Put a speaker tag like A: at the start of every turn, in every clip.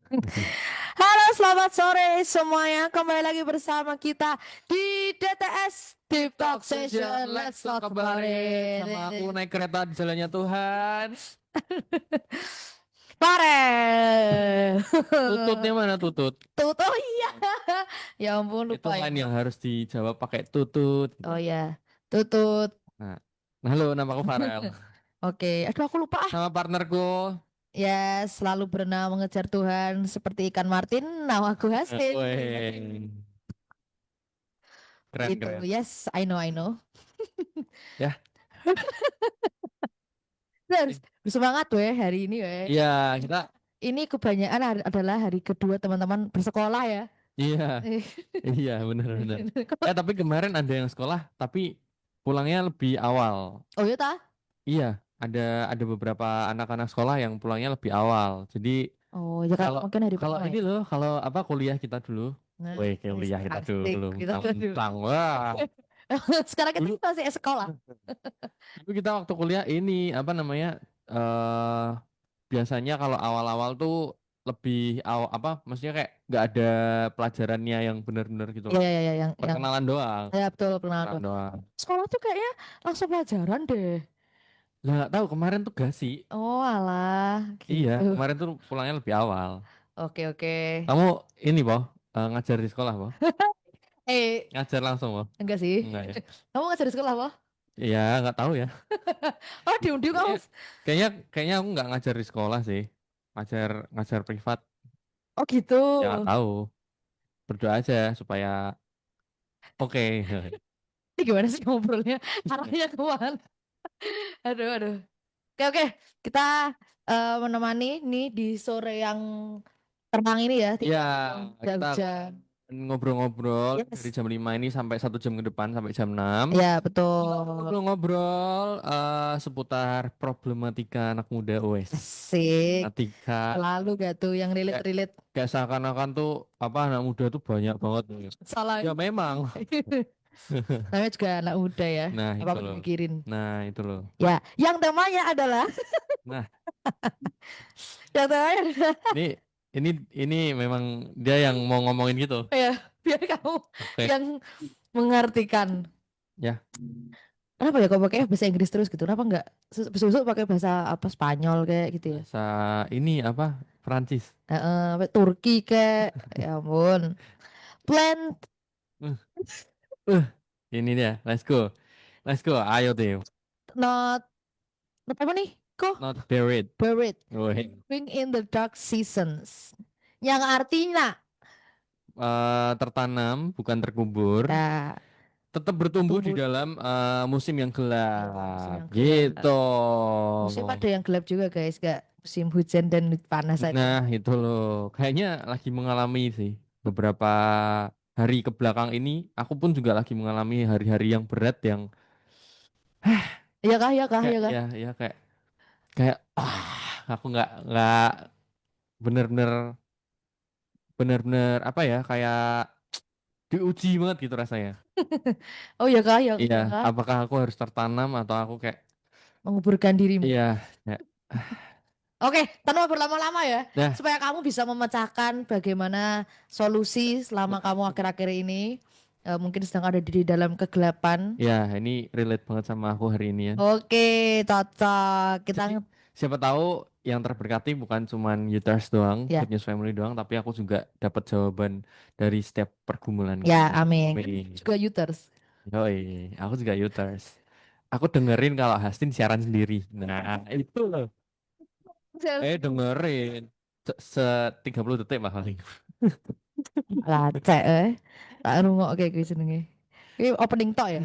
A: Halo, selamat sore semuanya. Kembali lagi bersama kita di DTS Deep Talk Session. Let's talk about it.
B: Sama aku naik kereta di jalannya Tuhan.
A: Farel.
B: Tututnya mana tutut?
A: Tut, oh iya. Ya ampun,
B: Itu
A: lupa ya.
B: kan yang harus dijawab pakai tutut.
A: Oh ya, tutut.
B: Nah, halo, nama aku Farel.
A: Oke, aduh aku lupa.
B: Sama partnerku.
A: Ya, selalu berenang mengejar Tuhan seperti ikan Martin. Namaku Hastin.
B: Weh. Keren,
A: Itu,
B: keren.
A: yes, I know, I know.
B: Ya,
A: Harus bersemangat weh hari ini weh.
B: iya kita,
A: Ini kebanyakan adalah hari kedua teman-teman bersekolah ya.
B: iya, iya benar-benar. Tapi kemarin ada yang sekolah, tapi pulangnya lebih awal.
A: Oh iya ta?
B: Iya, ada beberapa anak-anak sekolah yang pulangnya lebih awal. Jadi
A: Oh ya kan
B: kalau
A: mungkin hari
B: kalau
A: pertama ya.
B: ini loh, kalau apa kuliah kita dulu.
A: Nah,
B: Wih, kuliah kita
A: asik
B: dulu.
A: kita dulu.
B: Tentang wah.
A: Sekarang kita
B: Dulu
A: masih sekolah.
B: dulu kita waktu kuliah ini apa namanya? Biasanya kalau awal-awal tuh lebih awal apa? Maksudnya kayak nggak ada pelajarannya yang benar-benar gitu
A: Iya
B: loh.
A: iya iya yang
B: Perkenalan doang.
A: ya betul pernah
B: Perkenalan
A: tuh.
B: doang.
A: Sekolah tuh kayaknya langsung pelajaran deh.
B: Lah nggak tahu kemarin tuh gak sih?
A: Oh alah
B: Iya,
A: gitu.
B: kemarin tuh pulangnya lebih awal.
A: Oke oke.
B: Kamu ini, Boh, ngajar di sekolah, Boh?
A: Eh
B: Ngajar langsung, Boh?
A: enggak sih.
B: Enggak ya?
A: Kamu ngajar di sekolah apa?
B: Iya, nggak tahu ya.
A: Oh diundiu kamu.
B: Kayaknya, kayaknya aku nggak ngajar di sekolah sih. Ngajar ngajar privat.
A: Oh gitu.
B: Ya nggak tahu. Berdoa aja supaya oke.
A: Ini gimana sih ngobrolnya? Arahnya kemana? Aduh aduh. Oke oke. Kita menemani nih di sore yang tenang ini ya,
B: Ya,
A: tidak
B: kita
A: hujan.
B: ngobrol-ngobrol dari
A: Yes.
B: jam 5 ini sampai 1 jam ke depan sampai jam 6.
A: Ya betul.
B: Ngobrol-ngobrol seputar problematika anak muda OS.
A: Asik.
B: Problematika
A: Selalu gak tuh yang
B: kayak
A: relate-relate
B: kayak seakan-akan tuh apa anak muda tuh banyak banget.
A: salah.
B: Ya memang.
A: Namanya juga anak muda ya.
B: Nah,
A: Apa
B: itu
A: apa
B: loh.
A: dipikirin.
B: Nah, itu loh.
A: Ya, yang temanya adalah
B: Nah,
A: yang temanya adalah
B: ini ini ini memang dia yang mau ngomongin gitu.
A: ya biar kamu
B: Oke.
A: yang mengartikan.
B: Ya,
A: Kenapa ya kok pakai bahasa Inggris terus gitu? Kenapa enggak besok pakai bahasa apa Spanyol kayak gitu ya?
B: bahasa ini apa? Prancis.
A: Apa, Turki kayak ya ampun. Plant
B: Uh, uh, ini dia. Let's go. Let's go. Ayo deh.
A: not apa nih? Kok
B: Not buried.
A: buried
B: Woi.
A: living in the dark seasons. Yang artinya
B: Tertanam bukan terkubur.
A: ya
B: Tetap bertumbuh di
A: tumbuh
B: dalam musim yang
A: musim
B: gelap.
A: yang gelap.
B: Gitu.
A: Musim ada yang gelap juga guys, gak musim hujan dan panas aja.
B: Nah, itu loh. Kayaknya lagi mengalami sih. Beberapa hari ke belakang ini, aku pun juga lagi mengalami hari-hari yang berat yang
A: Iya kah, iya kah,
B: kayak
A: iya kah?
B: ya kayak kayak aku nggak bener-bener bener-bener apa ya kayak diuji banget gitu rasanya.
A: Oh iya kah,
B: Iya,
A: iya kah?
B: apakah aku harus tertanam atau aku kayak
A: Menguburkan dirimu.
B: iya, ya.
A: Oke, tanpa berlama-lama ya,
B: Nah,
A: supaya kamu bisa memecahkan bagaimana solusi selama kamu akhir-akhir ini mungkin sedang ada di dalam kegelapan.
B: ya ini relate banget sama aku hari ini ya.
A: Oke, cocok. Kita
B: Jadi siapa tahu yang terberkati bukan cuman Yutas doang,
A: ya,
B: Good News Family doang, tapi aku juga dapat jawaban dari setiap pergumulan.
A: ya, amin.
B: Wih,
A: Juga Uters.
B: yoi, aku juga Yutas. Aku dengerin kalau Hastin siaran sendiri. Nah, itu loh. Dengerin. Se 30 detik lah paling.
A: Lacek tak rungok kayak gitu jenenge. Ini opening tok ya.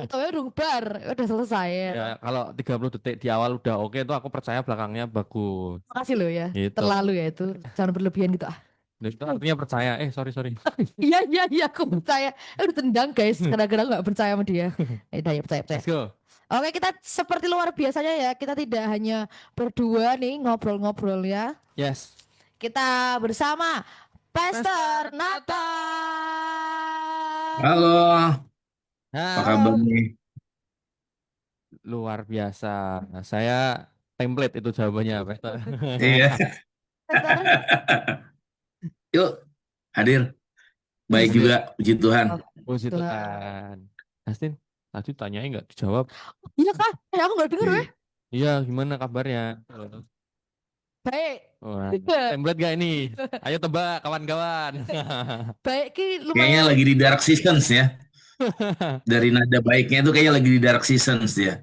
A: Toknya udah bar, udah selesai ya.
B: Ya, kalau 30 detik di awal udah oke tuh aku percaya belakangnya bagus.
A: Makasih loh ya.
B: Gitu.
A: Terlalu ya itu. Jangan berlebihan gitu ah.
B: Dan itu artinya percaya. Sorry, sorry.
A: Iya iya iya aku percaya. Udah tendang guys. Kadang-kadang nggak percaya sama dia. Udah ya percaya percaya.
B: Let's go.
A: Oke kita seperti luar biasanya ya. Kita tidak hanya berdua nih ngobrol-ngobrol ya.
B: Yes.
A: Kita bersama Pastor Nathan.
C: Halo, apa kabar
B: Nah,
C: nih?
B: luar biasa. Saya template itu jawabannya, Pak.
C: Iya,
A: Pastor
C: Yuk, hadir. Baik
B: Hadir.
C: juga, puji Tuhan.
A: Oh,
B: Puji
A: Tuhan.
B: Tuhan. Justin, tadi tanyain nggak dijawab.
A: Iya kak, aku nggak denger weh.
C: Iya.
B: Iya, gimana kabarnya?
A: Baik,
B: Wah, template gak ini? Ayo tebak kawan-kawan.
A: baik ki
C: Kayaknya
A: lumayan.
C: lagi di Dark Seasons ya. Dari nada baiknya itu kayaknya lagi di Dark Seasons ya.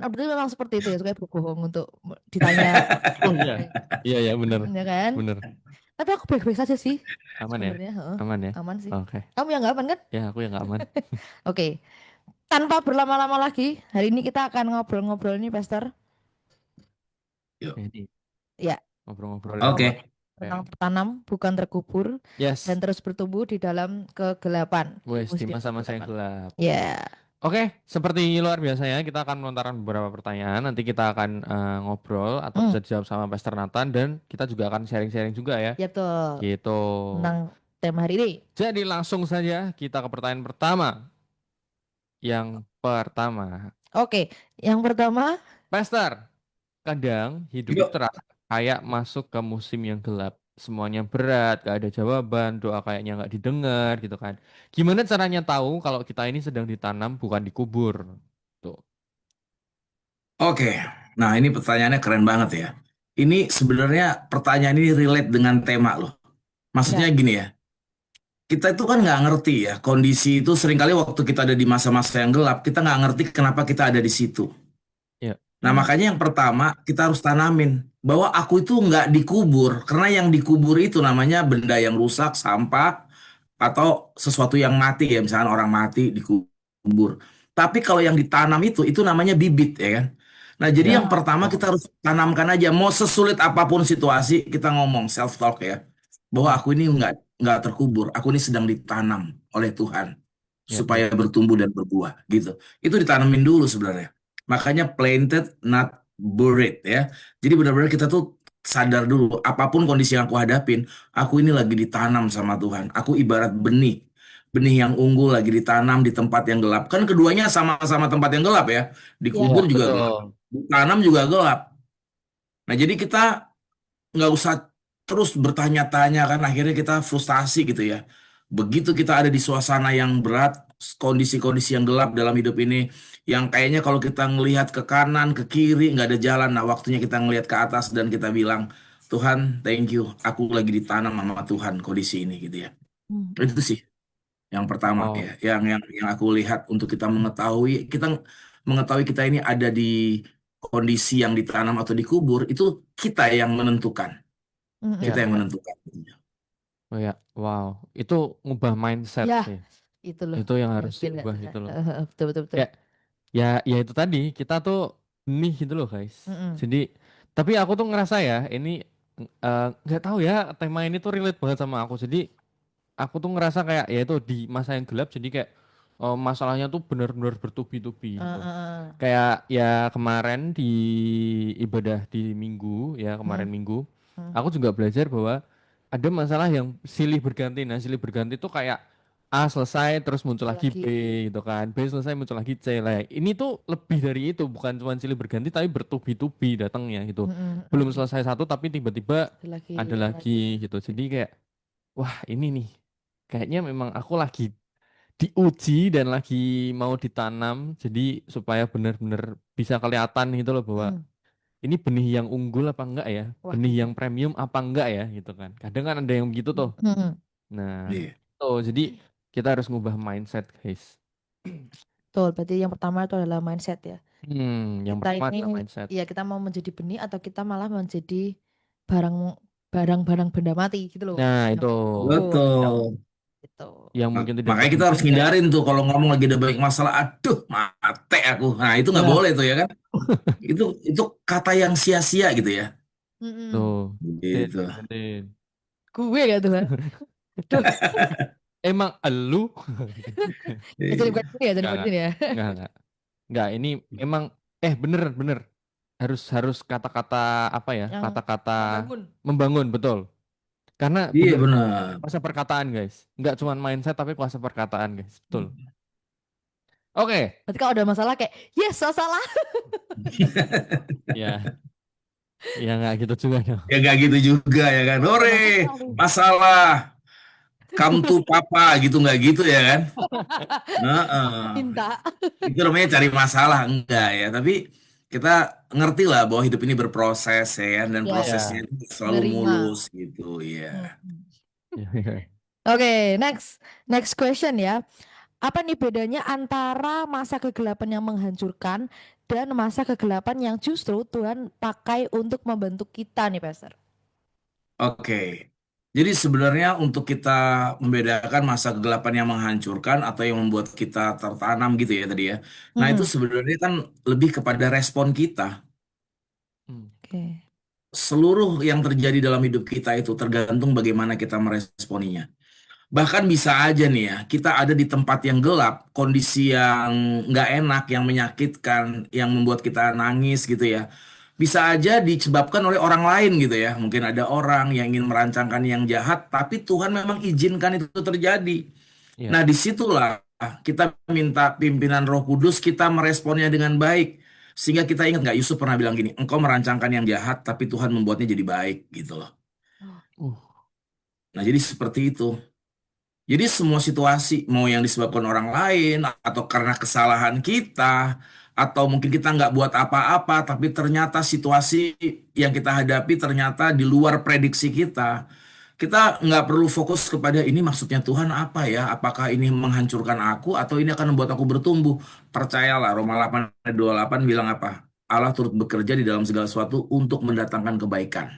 A: Berarti memang seperti itu ya, suka berbohong untuk ditanya.
B: Oh iya, iya ya bener,
A: Ya kan?
B: bener.
A: Tapi aku baik-baik saja sih
B: Aman ya,
A: sebenarnya. Heeh,
B: aman ya.
A: aman sih.
B: Oke,
A: Kamu yang nggak aman kan?
B: ya aku yang nggak aman.
A: Oke. Tanpa berlama-lama lagi, hari ini kita akan ngobrol-ngobrol nih, Pastor.
C: Yuk.
B: Jadi
A: Ya,
B: ngobrol-ngobrol yang
C: Oke.
B: apa?
A: tentang tertanam bukan terkubur dan
B: Yes,
A: terus bertumbuh di dalam kegelapan.
B: wes di
A: Musim
B: masa-masa yang
A: kegelapan.
B: gelap.
A: Ya,
B: Oke, seperti luar biasanya kita akan melontarkan beberapa pertanyaan. Nanti kita akan ngobrol atau
A: hmm,
B: bisa dijawab sama Pastor Nathan dan kita juga akan sharing-sharing juga ya.
A: ya betul.
B: Gitu.
A: Tentang tema hari ini.
B: Jadi langsung saja kita ke pertanyaan pertama. Yang pertama,
A: Oke, yang pertama,
B: Pastor, kadang hidup itu
C: Yuk.
B: terasa kayak masuk ke musim yang gelap. Semuanya berat, gak ada jawaban, doa kayaknya nggak didengar gitu kan. Gimana caranya tahu kalau kita ini sedang ditanam bukan dikubur? Tuh.
C: Oke. Nah, ini pertanyaannya keren banget ya. Ini sebenarnya pertanyaan ini relate dengan tema loh. Maksudnya
A: ya,
C: gini ya. Kita itu kan nggak ngerti ya. Kondisi itu seringkali waktu kita ada di masa-masa yang gelap, kita nggak ngerti kenapa kita ada di situ.
B: Ya,
C: Nah,
A: hmm,
C: makanya yang pertama kita harus tanamin bahwa aku itu nggak dikubur, karena yang dikubur itu namanya benda yang rusak, sampah, atau sesuatu yang mati ya, misalnya orang mati dikubur. Tapi kalau yang ditanam itu namanya bibit ya kan. Nah, jadi
B: ya,
C: yang pertama
B: betul.
C: kita harus tanamkan aja, mau sesulit apapun situasi kita ngomong self talk ya, bahwa
B: Hmm,
C: aku ini nggak terkubur, aku ini sedang ditanam oleh Tuhan
B: ya, ya.
C: supaya bertumbuh dan berbuah gitu. Itu ditanamin dulu sebenarnya. Makanya planted not buried ya. Jadi benar-benar kita tuh sadar dulu apapun kondisi yang aku hadapin, aku ini lagi ditanam sama Tuhan. Aku ibarat benih. Benih yang unggul lagi ditanam di tempat yang gelap. Kan keduanya sama-sama tempat yang gelap ya.
A: ya,
B: Ya,
C: Dikubur juga gelap.
B: betul.
C: Ditanam juga gelap. Nah, jadi kita nggak usah terus bertanya-tanya kan akhirnya kita frustasi gitu ya. Begitu kita ada di suasana yang berat, kondisi-kondisi yang gelap dalam hidup ini, yang kayaknya kalau kita ngelihat ke kanan, ke kiri, nggak ada jalan. Nah, waktunya kita ngelihat ke atas dan kita bilang, Tuhan, thank you, aku lagi ditanam sama Tuhan kondisi ini gitu ya.
A: hmm,
C: Itu sih yang pertama ya,
B: Oh,
C: yang aku lihat untuk kita mengetahui kita ini ada di kondisi yang ditanam atau dikubur, itu kita yang menentukan.
A: hmm,
C: Kita
B: ya,
C: yang
B: ya.
C: menentukan.
B: Oh ya, wow. Itu ngubah mindset
A: ya,
B: sih.
A: itu loh.
B: Itu yang harus
A: Feel nggak
B: diubah
A: tuh, Kak?
B: itu loh.
A: Betul, betul, betul.
B: Ya, ya, ya itu tadi kita tuh benih gitu loh guys.
A: Mm-mm.
B: Jadi, tapi aku tuh ngerasa ya ini nggak tahu ya tema ini tuh relate banget sama aku. Jadi aku tuh ngerasa kayak ya itu di masa yang gelap. Jadi kayak masalahnya tuh benar-benar bertubi-tubi
A: Uh,
B: gitu.
A: uh, uh.
B: Kayak ya kemarin di ibadah di Minggu ya kemarin
A: Hmm,
B: Minggu,
A: hmm.
B: aku juga belajar bahwa ada masalah yang silih berganti. Nah silih berganti tuh kayak A selesai terus muncul
A: Itu
B: lagi B
A: lagi.
B: gitu kan. B selesai muncul lagi C lah. Ini tuh lebih dari itu, bukan cuma silih berganti tapi bertubi-tubi datangnya gitu.
A: Mm-mm,
B: Belum
A: mm.
B: selesai satu tapi tiba-tiba
A: Ada lagi,
B: ada
A: ada lagi.
B: lagi gitu. Jadi kayak wah ini nih kayaknya memang aku lagi diuji dan lagi mau ditanam jadi supaya benar-benar bisa kelihatan gitu loh bahwa
A: Hmm.
B: ini benih yang unggul apa enggak ya,
A: Wah,
B: benih
A: gitu.
B: yang premium apa enggak ya gitu kan. Kadang kan ada yang begitu tuh.
A: Hmm.
B: Nah,
C: Iya.
B: tuh jadi kita harus ngubah mindset, guys.
A: Betul, berarti yang pertama itu adalah mindset ya.
B: Yang
A: Kita
B: pertama
A: ini,
B: adalah mindset.
A: ya kita mau menjadi benih atau kita malah menjadi barang barang-barang benda mati gitu loh.
B: Nah,
A: Yang
B: itu
A: kubur,
B: yang
C: Betul.
A: gitu.
B: mungkin tidak
C: Makanya kita harus
B: berguna.
C: ngindarin tuh kalau ngomong lagi ada banyak masalah, aduh, mate aku. Nah, itu nggak
B: Ya,
C: boleh tuh ya kan? Itu kata yang sia-sia gitu ya.
A: Mm-mm.
B: tuh. Din,
C: Gitu.
B: Din.
A: Gue gak tuh, Pak? Duh,
B: Emang elu?
A: jadi bukan
C: Iya.
A: ini ya, jadi
B: Enggak,
A: bukan
B: enggak.
A: ini ya.
B: Enggak. Enggak, ini emang bener bener harus harus kata-kata apa ya?
A: Yang
B: Kata-kata
A: membangun.
B: membangun betul. Karena
C: Iya
B: bener
C: benar.
B: kuasa perkataan, guys. Enggak cuma mindset tapi kuasa perkataan, guys. Betul. Oke.
A: Berarti kalau ada masalah kayak, yes, so salah.
B: Ya. Ya nggak gitu juga dong.
C: Ya nggak gitu juga ya kan.
A: Oh,
C: Ore,
A: masuk sekali.
C: masalah, come to papa gitu nggak gitu ya kan. Heeh.
A: Minta.
C: Itu namanya cari masalah enggak ya. Tapi kita ngerti lah bahwa hidup ini berproses ya kan. Dan prosesnya
A: Ya,
B: Ya.
C: itu selalu
A: menerima.
C: mulus gitu ya.
A: Hmm.
B: Ya.
A: Oke, next question ya. Apa nih bedanya antara masa kegelapan yang menghancurkan dan masa kegelapan yang justru Tuhan pakai untuk membentuk kita nih, Pastor?
C: Oke. Jadi sebenarnya untuk kita membedakan masa kegelapan yang menghancurkan atau yang membuat kita tertanam gitu ya tadi ya. Nah itu
A: Mm-mm.
C: sebenarnya kan lebih kepada respon kita.
B: Hmm.
A: Oke.
C: Seluruh yang terjadi dalam hidup kita itu tergantung bagaimana kita meresponinya. Bahkan bisa aja nih ya, kita ada di tempat yang gelap, kondisi yang nggak enak, yang menyakitkan, yang membuat kita nangis gitu ya. Bisa aja disebabkan oleh orang lain gitu ya. Mungkin ada orang yang ingin merancangkan yang jahat, tapi Tuhan memang izinkan itu terjadi.
B: Ya.
C: Nah, disitulah kita minta pimpinan Roh Kudus, kita meresponnya dengan baik. Sehingga kita ingat nggak, Yusuf pernah bilang gini, engkau merancangkan yang jahat, tapi Tuhan membuatnya jadi baik gitu loh.
B: Uh.
C: Nah, jadi seperti itu. Jadi semua situasi, mau yang disebabkan orang lain, atau karena kesalahan kita, atau mungkin kita nggak buat apa-apa, tapi ternyata situasi yang kita hadapi ternyata di luar prediksi kita. Kita nggak perlu fokus kepada ini maksudnya Tuhan apa ya? Apakah ini menghancurkan aku atau ini akan membuat aku bertumbuh? Percayalah, Roma 8:28 bilang apa? Allah turut bekerja di dalam segala sesuatu untuk mendatangkan kebaikan.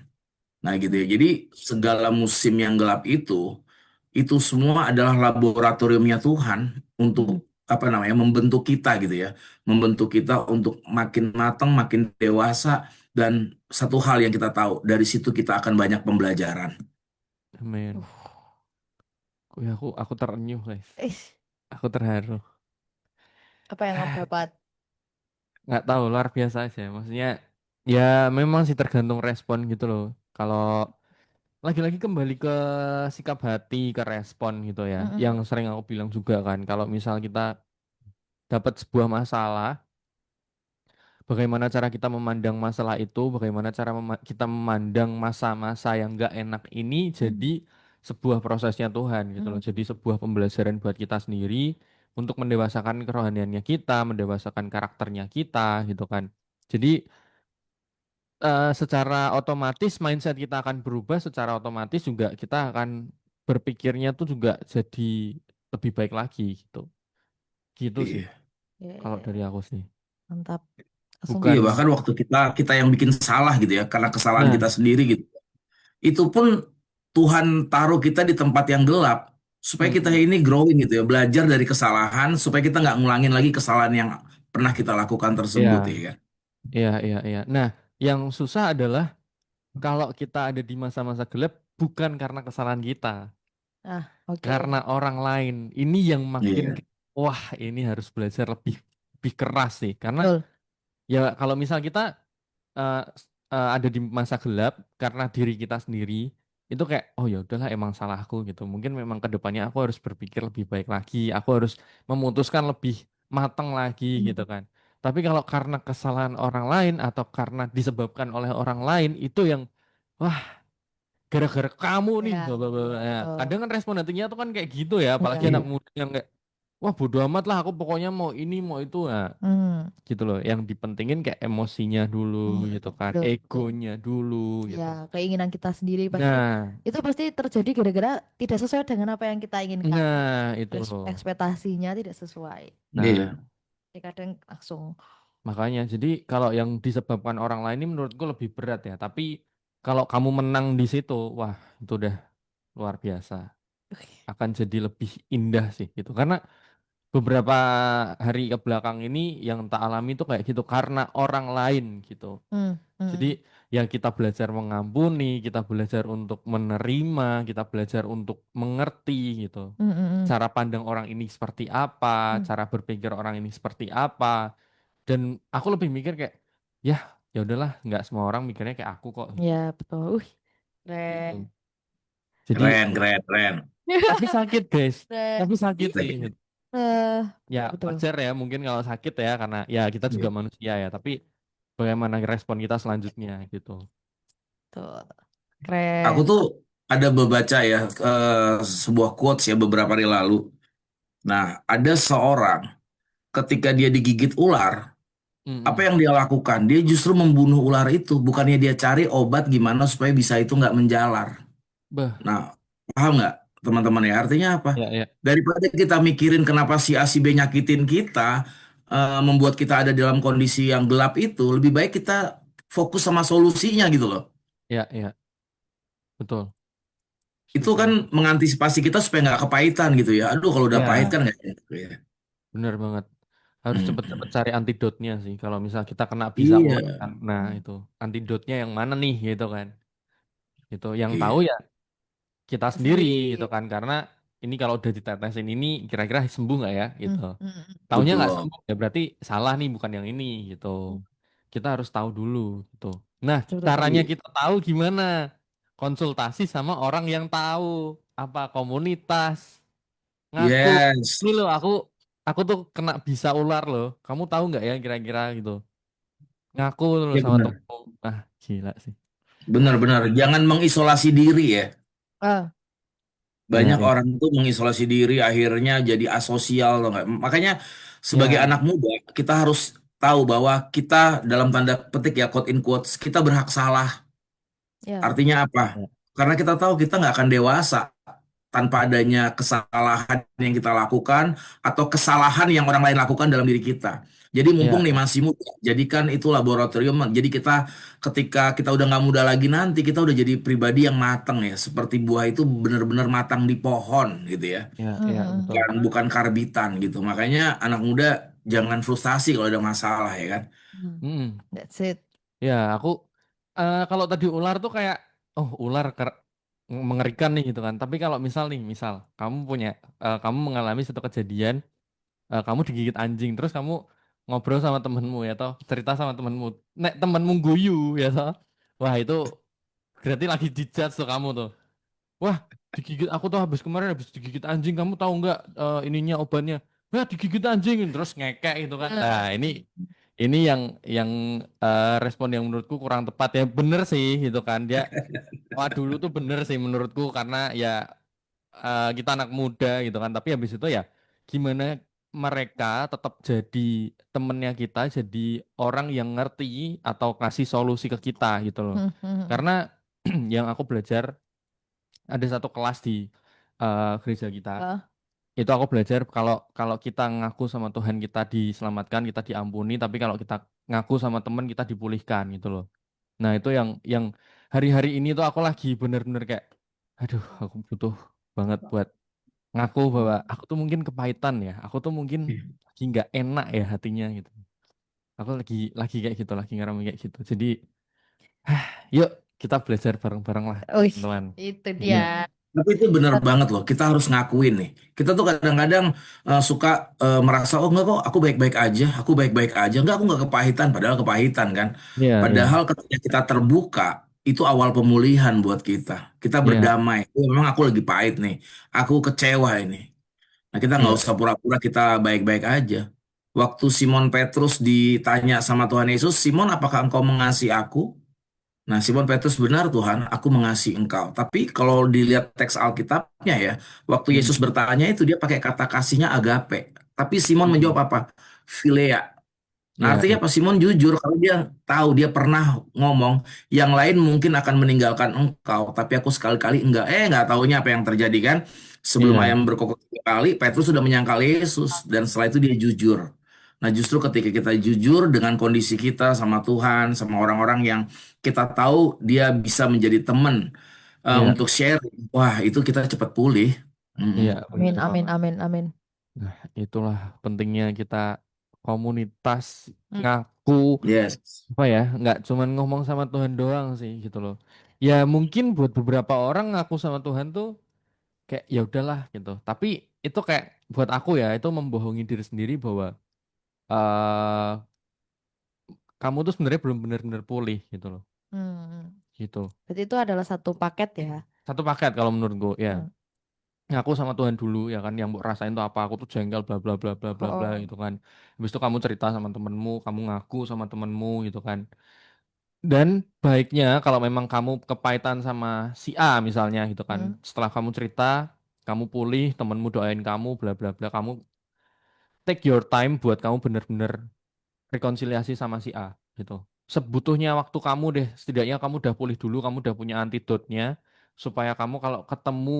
C: Nah gitu ya. Jadi segala musim yang gelap itu semua adalah laboratoriumnya Tuhan untuk
A: Mm-mm.
C: apa namanya membentuk kita gitu ya, membentuk kita untuk makin matang, makin dewasa dan satu hal yang kita tahu dari situ kita akan banyak pembelajaran.
B: Amin. Aku terenyuh guys.
A: Ih,
B: Aku terharu.
A: apa yang kamu dapat?
B: Nggak tahu, luar biasa aja. Maksudnya ya memang sih tergantung respon gitu loh. Kalau lagi-lagi kembali ke sikap hati, ke respon gitu ya.
A: Mm-mm.
B: Yang sering aku bilang juga kan, kalau misal kita dapat sebuah masalah, bagaimana cara kita memandang masalah itu, bagaimana cara kita memandang masa-masa yang nggak enak ini jadi sebuah prosesnya Tuhan gitu loh.
A: Mm.
B: Jadi sebuah pembelajaran buat kita sendiri untuk mendewasakan kerohaniannya kita, mendewasakan karakternya kita gitu kan. Jadi secara otomatis mindset kita akan berubah, secara otomatis juga kita akan berpikirnya tuh juga jadi lebih baik lagi gitu. Gitu sih
C: Iya.
A: Ya,
B: kalau
A: ya,
B: dari
A: ya.
B: aku sih.
A: Mantap. Langsung
C: Iya,
B: Bukan.
C: bahkan waktu kita kita yang bikin salah gitu ya, karena kesalahan
B: Nah,
C: kita sendiri gitu. Itu pun Tuhan taruh kita di tempat yang gelap supaya kita
B: mm,
C: ini growing gitu ya, belajar dari kesalahan supaya kita nggak ngulangin lagi kesalahan yang pernah kita lakukan tersebut
B: iya,
C: ya kan.
B: iya, iya, iya. Nah, yang susah adalah kalau kita ada di masa-masa gelap bukan karena kesalahan kita,
A: Ah, oke.
B: karena orang lain. Ini yang makin
C: Iya.
B: wah, ini harus belajar lebih lebih keras sih. Karena
A: Betul.
B: ya kalau misal kita eh, ada di masa gelap karena diri kita sendiri, itu kayak oh ya udahlah emang salahku gitu. Mungkin memang ke depannya aku harus berpikir lebih baik lagi, aku harus memutuskan lebih matang lagi gitu kan. Tapi kalau karena kesalahan orang lain atau karena disebabkan oleh orang lain itu yang wah gara-gara kamu nih
A: Ya,
B: bla, bla, bla, bla. Ya,
A: betul.
B: kadang kan respon hatinya tuh kan kayak gitu ya, apalagi
A: Ya.
B: anak muda yang kayak wah bodo amat lah aku pokoknya mau ini mau itu. Nah,
A: Hmm.
B: gitu loh. Yang dipentingin kayak emosinya dulu gitu kan,
A: Betul, betul.
B: egonya dulu gitu.
A: Ya, keinginan kita sendiri pasti
B: Nah,
A: itu pasti terjadi gara-gara tidak sesuai dengan apa yang kita inginkan.
B: nah itu loh.
A: Ekspektasinya tidak sesuai.
B: Nah,
C: Iya.
A: Jadi kadang langsung
B: makanya jadi kalau yang disebabkan orang lain ini menurutku lebih berat ya. Tapi kalau kamu menang di situ, wah itu udah luar biasa. Akan jadi lebih indah sih gitu. Karena beberapa hari ke belakang ini yang tak alami itu kayak gitu karena orang lain gitu.
A: hmm,
B: Jadi
A: hmm,
B: ya kita belajar mengampuni, kita belajar untuk menerima, kita belajar untuk mengerti gitu.
A: hmm, hmm, hmm,
B: Cara pandang orang ini seperti apa,
A: hmm.
B: cara berpikir orang ini seperti apa. Dan aku lebih mikir kayak ya ya udahlah, nggak semua orang mikirnya kayak aku kok
A: Ya, betul. Keren.
B: gitu. Jadi
C: Keren, keren, keren.
B: tapi sakit guys,
A: Keren.
B: tapi sakit sih.
C: Baik.
B: Gitu.
A: Eh,
B: Ya
A: betul.
B: wajar ya mungkin kalau sakit ya karena ya kita juga
C: Iya.
B: manusia ya. Tapi bagaimana respon kita selanjutnya gitu.
A: Tuh,
C: Aku
A: keren.
C: tuh ada membaca ya sebuah quotes ya beberapa hari lalu. Nah, ada seorang ketika dia digigit ular, apa
B: Mm-mm.
C: yang dia lakukan? Dia justru membunuh ular itu, bukannya dia cari obat gimana supaya bisa itu nggak menjalar.
B: Bah,
C: Nah, paham nggak teman-teman ya? Artinya apa?
B: ya ya
C: Daripada kita mikirin kenapa si A si B nyakitin kita, membuat kita ada dalam kondisi yang gelap itu, lebih baik kita fokus sama solusinya gitu loh.
B: ya ya betul.
C: Itu
B: Setuju
C: kan
B: banget.
C: mengantisipasi kita supaya nggak kepahitan gitu ya. Aduh, kalau udah pahit
B: Ya,
C: kan nggak enak gitu ya.
B: benar banget. Harus cepet-cepet
C: Hmm.
B: cari antidotnya sih. Kalau misal kita kena bisa ular
C: Iya,
B: kan. Nah, itu antidotnya yang mana nih gitu kan. Itu yang tahu
C: iya,
B: ya kita sendiri gitu
A: Sendiri.
B: kan. Karena ini kalau udah ditetesin ini kira-kira sembuh nggak ya gitu.
A: Hmm, hmm, hmm.
B: Taunya nggak
C: betul.
B: sembuh ya berarti salah nih bukan yang ini gitu. Kita harus tahu dulu gitu. Nah,
A: Betul, betul, betul.
B: caranya
C: Iya.
B: kita tahu gimana? Konsultasi sama orang yang tahu apa komunitas. Ngaku
C: Yes.
B: ini loh aku tuh kena bisa ular loh. Kamu tahu nggak ya kira-kira gitu. Ngaku loh
C: Iya
B: sama
C: benar.
B: temenku. Ah, gila sih.
C: Benar-benar. Jangan mengisolasi diri ya.
A: Ah,
B: Ya,
C: Banyak
B: ya.
C: orang tuh mengisolasi diri akhirnya jadi asosial tau nggak? Makanya sebagai
B: Ya,
C: anak muda kita harus tahu bahwa kita dalam tanda petik ya quote in quotes kita berhak salah.
A: ya.
C: Artinya apa?
B: ya,
C: Karena kita tahu kita nggak akan dewasa tanpa adanya kesalahan yang kita lakukan atau kesalahan yang orang lain lakukan dalam diri kita. Jadi mumpung
B: ya,
C: nih
B: ya,
C: masih muda, jadikan itu laboratorium. Jadi kita ketika kita udah nggak muda lagi nanti kita udah jadi pribadi yang matang ya, seperti buah itu benar-benar matang di pohon gitu ya,
B: ya,
A: Hmm,
B: ya,
A: hmm,
B: betul.
C: bukan karbitan gitu. Makanya anak muda jangan frustasi kalau ada masalah ya kan.
A: hmm.
B: Mm.
A: That's it.
B: Ya, aku kalau tadi ular tuh kayak, oh ular mengerikan nih gitu kan. Tapi kalau misal kamu mengalami satu kejadian, kamu digigit anjing, terus kamu ngobrol sama temenmu ya toh, cerita sama temenmu, nek temenmu guyu ya toh, wah itu berarti lagi dijudge tuh kamu tuh. Wah, digigit aku tuh habis digigit anjing, kamu tahu nggak ininya obatnya? Wah, digigit anjing terus ngekek gitu kan. Nah,
A: Hmm.
B: ini yang respon yang menurutku kurang tepat ya. Bener sih gitu kan. Dia wah dulu tuh bener sih menurutku karena ya kita anak muda gitu kan. Tapi habis itu ya gimana mereka tetap jadi temennya kita, jadi orang yang ngerti atau kasih solusi ke kita gitu loh.
A: Hmm, hmm, hmm.
B: Karena yang aku belajar ada satu kelas di gereja kita.
A: Ah,
B: Itu aku belajar kalau kalau kita ngaku sama Tuhan kita diselamatkan, kita diampuni, tapi kalau kita ngaku sama teman kita dipulihkan gitu loh. Nah, itu yang hari-hari ini tuh aku lagi bener-bener kayak aduh, aku butuh banget buat ngaku bahwa aku tuh mungkin kepahitan ya. Aku tuh mungkin lagi nggak enak ya hatinya gitu. Aku lagi kayak gitu, lagi ngalamin kayak gitu. Jadi, yuk kita belajar bareng-bareng lah,
A: wih,
B: teman-teman.
A: itu
C: Iya.
A: dia.
C: Tapi itu benar banget loh. Kita harus ngakuin nih. Kita tuh kadang-kadang suka merasa oh enggak kok aku baik-baik aja, aku baik-baik aja. Enggak aku enggak kepahitan, padahal kepahitan kan.
B: Iya, iya.
C: Padahal ketika kita terbuka itu awal pemulihan buat kita. Kita
B: Iya,
C: berdamai. Oh, memang aku lagi pahit nih. Aku kecewa ini. Nah kita nggak
B: iya.
C: usah pura-pura kita baik-baik aja. Waktu Simon Petrus ditanya sama Tuhan Yesus, Simon apakah engkau mengasihi aku? Nah, Simon Petrus benar Tuhan, aku mengasihi engkau. Tapi kalau dilihat teks Alkitabnya ya, waktu
B: Hmm.
C: Yesus bertanya itu dia pakai kata kasihnya agape. Tapi Simon menjawab
B: Hmm.
C: apa? Philea. Nah,
B: Iya,
C: artinya
B: iya.
C: Pak Simon jujur kalau dia tahu dia pernah ngomong yang lain mungkin akan meninggalkan engkau, tapi aku sekali-kali enggak. Enggak taunya apa yang terjadi kan? Sebelum
B: Iya,
C: ayam berkokok 3 kali, Petrus sudah menyangkal Yesus dan setelah itu dia jujur. Nah, justru ketika kita jujur dengan kondisi kita sama Tuhan, sama orang-orang yang kita tahu dia bisa menjadi teman
B: iya,
C: untuk sharing, wah itu kita cepat pulih. Mm-mm.
B: iya,
A: Amin,
B: bener
A: amin,
B: banget.
A: amin, amin.
B: Nah, itulah pentingnya kita komunitas
A: Hmm.
B: ngaku
C: Yes.
B: apa ya, nggak cuman ngomong sama Tuhan doang sih gitu loh. Ya mungkin buat beberapa orang ngaku sama Tuhan tuh kayak ya udahlah gitu. Tapi itu kayak buat aku ya itu membohongi diri sendiri bahwa eh kamu tuh sebenarnya belum benar-benar pulih gitu loh.
A: Hmm.
B: Gitu.
A: Berarti itu adalah satu paket ya.
B: Satu paket kalau menurutku ya.
A: Hmm.
B: ngaku sama Tuhan dulu ya kan, yang mbok rasain tuh apa, aku tuh jengkel bla bla bla bla bla bla
A: Oh.
B: gitu kan. Habis itu kamu cerita sama temenmu, kamu ngaku sama temenmu gitu kan. Dan baiknya kalau memang kamu kepahitan sama si A misalnya gitu kan,
A: Hmm.
B: setelah kamu cerita, kamu pulih, temenmu doain kamu, bla bla bla, kamu take your time buat kamu bener-bener rekonsiliasi sama si A gitu. Sebutuhnya waktu kamu deh, setidaknya kamu udah pulih dulu, kamu udah punya antidotnya, supaya kamu kalau ketemu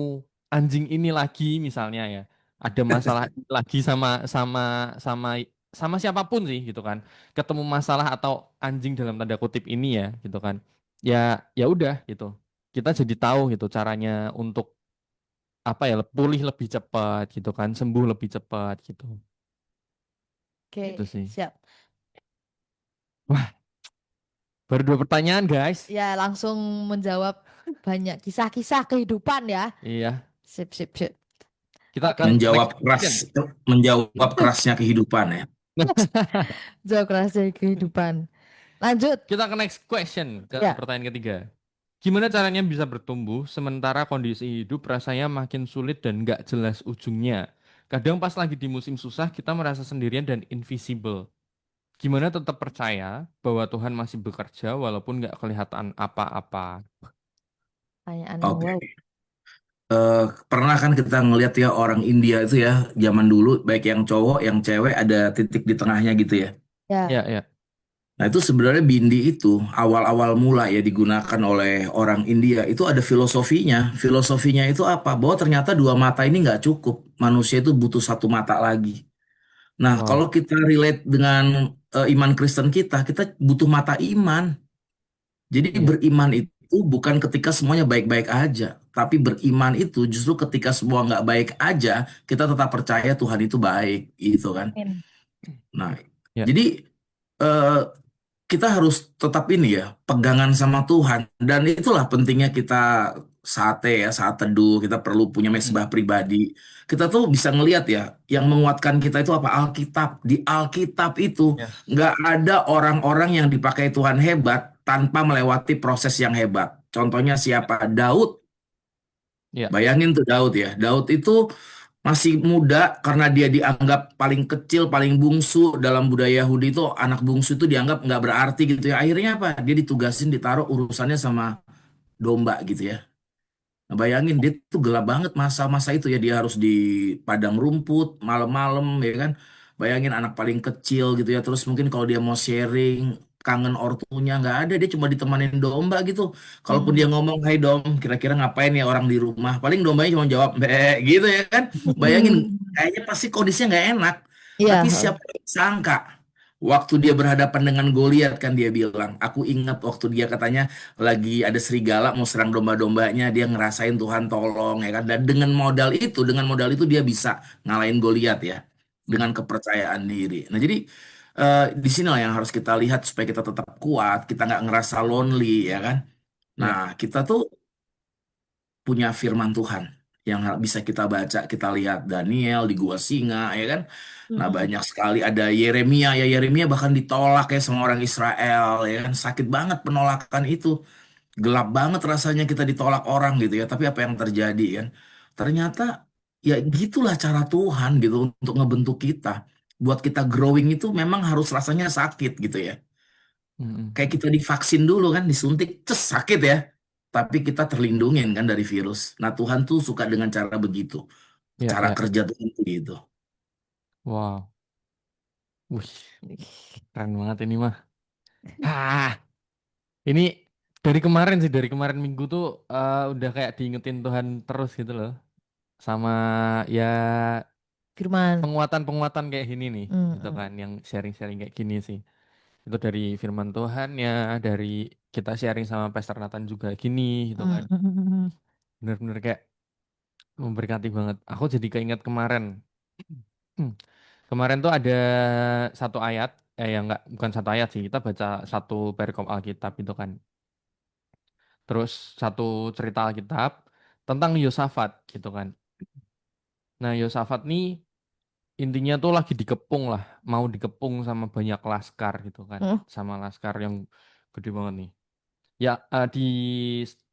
B: anjing ini lagi misalnya ya, ada masalah lagi sama sama siapapun sih gitu kan, ketemu masalah atau anjing dalam tanda kutip ini ya gitu kan, ya ya udah gitu, kita jadi tahu gitu caranya untuk apa ya, pulih lebih cepat gitu kan, sembuh lebih cepat gitu,
A: Oke,
B: itu sih.
A: siap.
B: Wah, baru 2 pertanyaan guys.
A: Ya, langsung menjawab banyak kisah-kisah kehidupan ya.
B: Iya.
A: Sip, sip, sip.
B: Kita ke
A: Oke,
B: next
C: Menjawab keras,
B: question.
C: menjawab kerasnya kehidupan ya.
A: jawab keras dari kehidupan. Lanjut.
B: Kita ke next question, ke
A: Ya.
B: pertanyaan ketiga. Gimana caranya bisa bertumbuh sementara kondisi hidup rasanya makin sulit dan nggak jelas ujungnya? Kadang pas lagi di musim susah kita merasa sendirian dan invisible. Gimana tetap percaya bahwa Tuhan masih bekerja walaupun nggak kelihatan apa-apa?
A: Pertanyaan yang
C: Oke.
A: wow.
C: Pernah kan kita ngelihat ya orang India itu ya zaman dulu baik yang cowok yang cewek ada titik di tengahnya gitu ya.
A: Ya.
B: Ya, ya,
C: Nah itu sebenarnya bindi itu awal-awal mula ya digunakan oleh orang India itu ada filosofinya. Filosofinya itu apa? Bahwa ternyata dua mata ini nggak cukup. Manusia itu butuh satu mata lagi. Nah
B: wow,
C: kalau kita relate dengan iman Kristen kita, kita butuh mata iman. Jadi
B: iya,
C: beriman itu bukan ketika semuanya baik-baik aja, tapi beriman itu justru ketika semua nggak baik aja, kita tetap percaya Tuhan itu baik, gitu kan.
A: Amin.
C: Nah,
B: ya,
C: jadi eh, kita harus tetap ini ya, pegangan sama Tuhan. Dan itulah pentingnya kita sate ya, saat teduh, kita perlu punya
B: mm,
C: mesbah pribadi. Kita tuh bisa ngelihat ya, yang menguatkan kita itu apa? Alkitab. Di Alkitab itu
B: ya,
C: nggak ada orang-orang yang dipakai Tuhan hebat tanpa melewati proses yang hebat. Contohnya siapa? Daud.
B: ya,
C: Bayangin tuh Daud ya. Daud itu masih muda karena dia dianggap paling kecil, paling bungsu dalam budaya Yahudi itu anak bungsu itu dianggap nggak berarti gitu ya. Akhirnya apa? Dia ditugasin ditaruh urusannya sama domba gitu ya. Nah, bayangin dia tuh gelap banget masa-masa itu ya dia harus di padang rumput malam-malam ya kan. Bayangin anak paling kecil gitu ya. Terus mungkin kalau dia mau sharing kangen ortunya nggak ada dia cuma ditemanin domba gitu. Kalaupun dia
A: Hmm.
C: ngomong Hai dom kira-kira ngapain ya orang di rumah paling dombanya cuma jawab gitu ya kan. Bayangin kayaknya pasti kondisinya nggak enak. Tapi
A: Iya.
C: siapa yang sangka waktu dia berhadapan dengan Goliat kan dia bilang aku ingat waktu dia katanya lagi ada serigala mau serang domba-dombanya dia ngerasain Tuhan tolong ya kan dan dengan modal itu dia bisa ngalahin Goliat ya dengan
B: mm,
C: kepercayaan diri. Nah jadi di sinilah yang harus kita lihat supaya kita tetap kuat kita nggak ngerasa lonely ya kan. Nah
B: ya,
C: kita tuh punya firman Tuhan yang bisa kita baca, kita lihat Daniel di gua singa, ya kan? Nah,
A: Mm-mm.
C: banyak sekali ada Yeremia, ya Yeremia bahkan ditolak ya sama orang Israel, ya kan? Sakit banget penolakan itu, gelap banget rasanya kita ditolak orang gitu ya. Tapi apa yang terjadi kan? Ternyata ya gitulah cara Tuhan gitu untuk ngebentuk kita. Buat kita growing itu memang harus rasanya sakit gitu ya.
B: mm, mm.
C: Kayak kita divaksin dulu kan, disuntik, ces sakit ya. Tapi kita terlindungin kan dari virus. Nah Tuhan tuh suka dengan cara begitu.
B: Ya,
C: Cara
B: ya,
C: kerja Tuhan tuh gitu.
B: wow, wih, keren banget ini mah. Ah, ini dari kemarin minggu tuh udah kayak diingetin Tuhan terus gitu loh. Sama ya
A: Firman.
B: penguatan-penguatan kayak gini nih, gitu
A: Mm-mm.
B: kan, yang sharing-sharing kayak gini sih. Itu dari firman Tuhan ya, dari kita sharing sama Pastor Nathan juga gini, gitu kan.
A: Mm-mm.
B: Bener-bener kayak memberkati banget. Aku jadi keinget kemarin. Kemarin tuh ada satu ayat, ya enggak, bukan satu ayat sih, kita baca satu perikop Alkitab itu kan. Terus satu cerita Alkitab tentang Yosafat gitu kan. Nah, Yosafat nih intinya tuh lagi dikepung lah, mau dikepung sama banyak laskar gitu kan,
A: Mm.
B: sama laskar yang gede banget nih. Ya di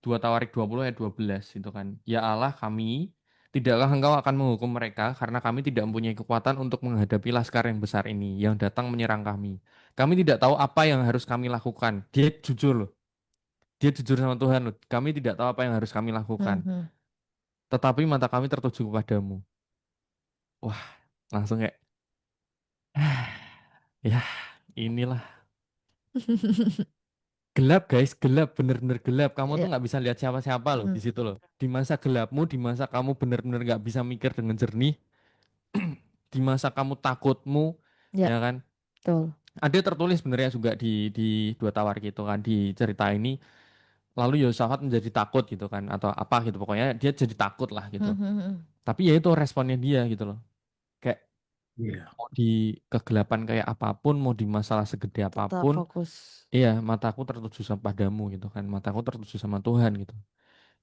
B: 2 Tawarik 20 ayat 12 itu kan. Ya Allah kami Tidakkah engkau akan menghukum mereka karena kami tidak mempunyai kekuatan untuk menghadapi laskar yang besar ini yang datang menyerang kami. Kami tidak tahu apa yang harus kami lakukan. Dia jujur loh. Dia jujur sama Tuhan loh. Kami tidak tahu apa yang harus kami lakukan.
A: Mhm.
B: Tetapi mata kami tertuju kepadamu. Wah, langsung kayak, ya inilah. Gelap guys, gelap, bener-bener gelap. Kamu tuh
A: Ya.
B: nggak bisa lihat siapa-siapa loh di
A: Mhm.
B: situ loh. Di masa gelapmu, di masa kamu bener-bener nggak bisa mikir dengan jernih, di masa kamu takutmu,
A: Ya,
B: ya kan?
A: betul.
B: Ada tertulis sebenarnya juga di dua tawar gitu kan di cerita ini. Lalu Yosafat menjadi takut gitu kan atau apa gitu pokoknya dia jadi takut lah gitu.
A: Mhm.
B: Tapi ya itu responnya dia gitu loh. Kayak
C: Iya.
B: mau di kegelapan kayak apapun, mau di masalah segede
A: Tetap
B: apapun,
A: fokus.
B: iya mataku tertuju sama padamu gitu kan. Mataku tertuju sama Tuhan gitu.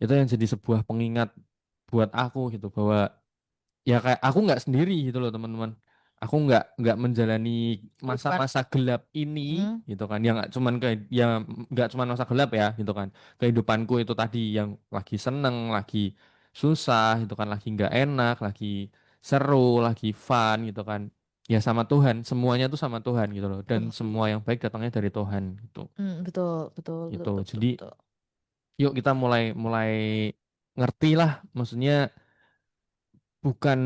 B: Itu yang jadi sebuah pengingat buat aku gitu bahwa ya kayak aku nggak sendiri gitu loh teman-teman. Aku nggak menjalani
A: Kehidupan.
B: masa-masa gelap ini
A: Mhm.
B: gitu kan. Yang nggak cuman kayak ya nggak cuman masa gelap ya gitu kan. Kehidupanku itu tadi yang lagi seneng, lagi susah gitu kan, lagi nggak enak, lagi seru, lagi fun gitu kan. Ya sama Tuhan, semuanya tuh sama Tuhan gitu loh. Dan
A: Betul.
B: semua yang baik datangnya dari Tuhan gitu.
A: Betul, betul, betul,
B: Gitu.
A: betul, betul,
B: Jadi
A: betul.
B: yuk kita mulai mulai ngerti lah maksudnya bukan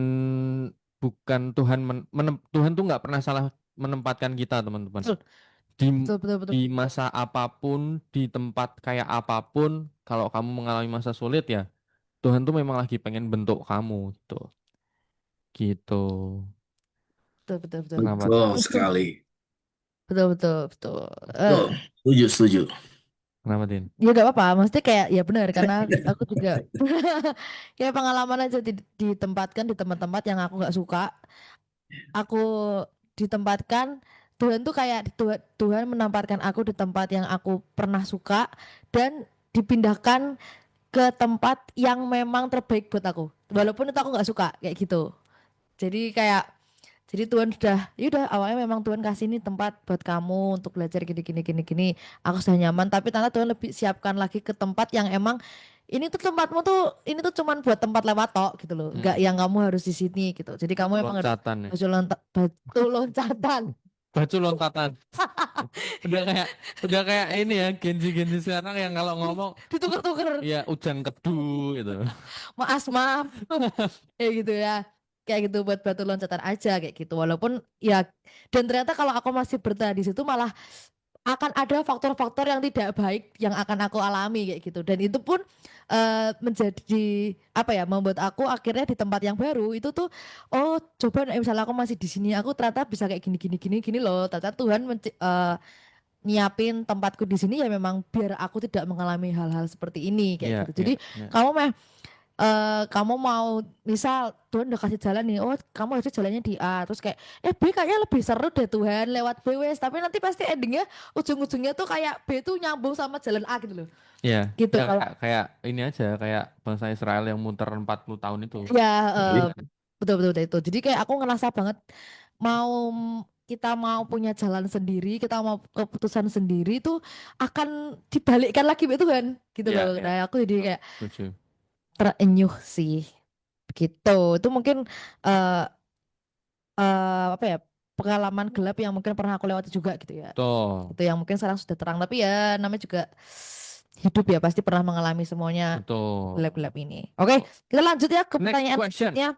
B: bukan Tuhan Tuhan tuh nggak pernah salah menempatkan kita teman-teman
A: Betul,
B: di
A: betul, betul, betul.
B: di masa apapun di tempat kayak apapun kalau kamu mengalami masa sulit ya Tuhan tuh memang lagi pengen bentuk kamu gitu
A: Betul, betul, betul.
B: kenapa
C: Betul sekali.
A: Betul, betul, betul.
C: Betul. Setuju, setuju.
B: kenapa Din
A: Ya gak apa-apa, maksudnya kayak ya benar karena aku juga kayak pengalaman aja ditempatkan di tempat-tempat yang aku nggak suka. Aku ditempatkan Tuhan tuh kayak Tuhan menempatkan aku di tempat yang aku pernah suka dan dipindahkan ke tempat yang memang terbaik buat aku. Walaupun itu aku nggak suka kayak gitu. Jadi kayak jadi Tuhan sudah, ya udah awalnya memang Tuhan kasih ini tempat buat kamu untuk belajar gini gini gini gini. Aku sudah nyaman, tapi ternyata Tuhan lebih siapkan lagi ke tempat yang emang ini tuh tempatmu tuh ini tuh cuman buat tempat lewat tok gitu loh. Enggak
B: Mm-mm.
A: yang kamu harus di sini gitu. Jadi kamu emang harus
B: Loncatan ya
A: batu loncatan.
B: baju loncatan udah kayak udah kayak ini ya Genji sekarang yang kalau ngomong
A: Ditukar-tukar.
B: ya hujan kedu gitu
A: Maaf, maaf. Kayak gitu ya. Kayak gitu buat batu loncatan aja kayak gitu. Walaupun ya dan ternyata kalau aku masih bertahan di situ malah akan ada faktor-faktor yang tidak baik yang akan aku alami kayak gitu dan itu pun menjadi apa ya membuat aku akhirnya di tempat yang baru itu tuh oh coba misalnya aku masih di sini aku ternyata bisa kayak gini gini gini gini loh ternyata Tuhan nyiapin tempatku di sini ya memang biar aku tidak mengalami hal-hal seperti ini kayak
B: ya
A: gitu
B: ya
A: jadi
B: ya
A: kamu kamu mau misal Tuhan udah kasih jalan nih, oh kamu harusnya jalannya di A, terus kayak B kayaknya lebih seru deh Tuhan lewat B wes, tapi nanti pasti endingnya ujung-ujungnya tuh kayak B tuh nyambung sama jalan A gitu loh,
B: ya
A: gitu
B: ya
A: kalau
B: kayak ini aja kayak bangsa Israel yang muter 40 tahun itu
A: ya
C: Iya.
A: betul, betul betul itu, jadi kayak aku ngerasa banget mau kita mau punya jalan sendiri, kita mau keputusan sendiri tuh akan dibalikkan lagi sama Tuhan gitu
B: ya
A: loh,
B: ya
A: nah aku jadi kayak
B: setuju
A: terenyuh sih gitu, itu mungkin eh apa ya pengalaman gelap yang mungkin pernah aku lewati juga gitu ya
B: betul
A: itu yang mungkin sekarang sudah terang tapi ya namanya juga hidup ya pasti pernah mengalami semuanya
B: betul
A: gelap-gelap ini oke kita lanjut ya ke
B: next
A: pertanyaan
B: question
A: selanjutnya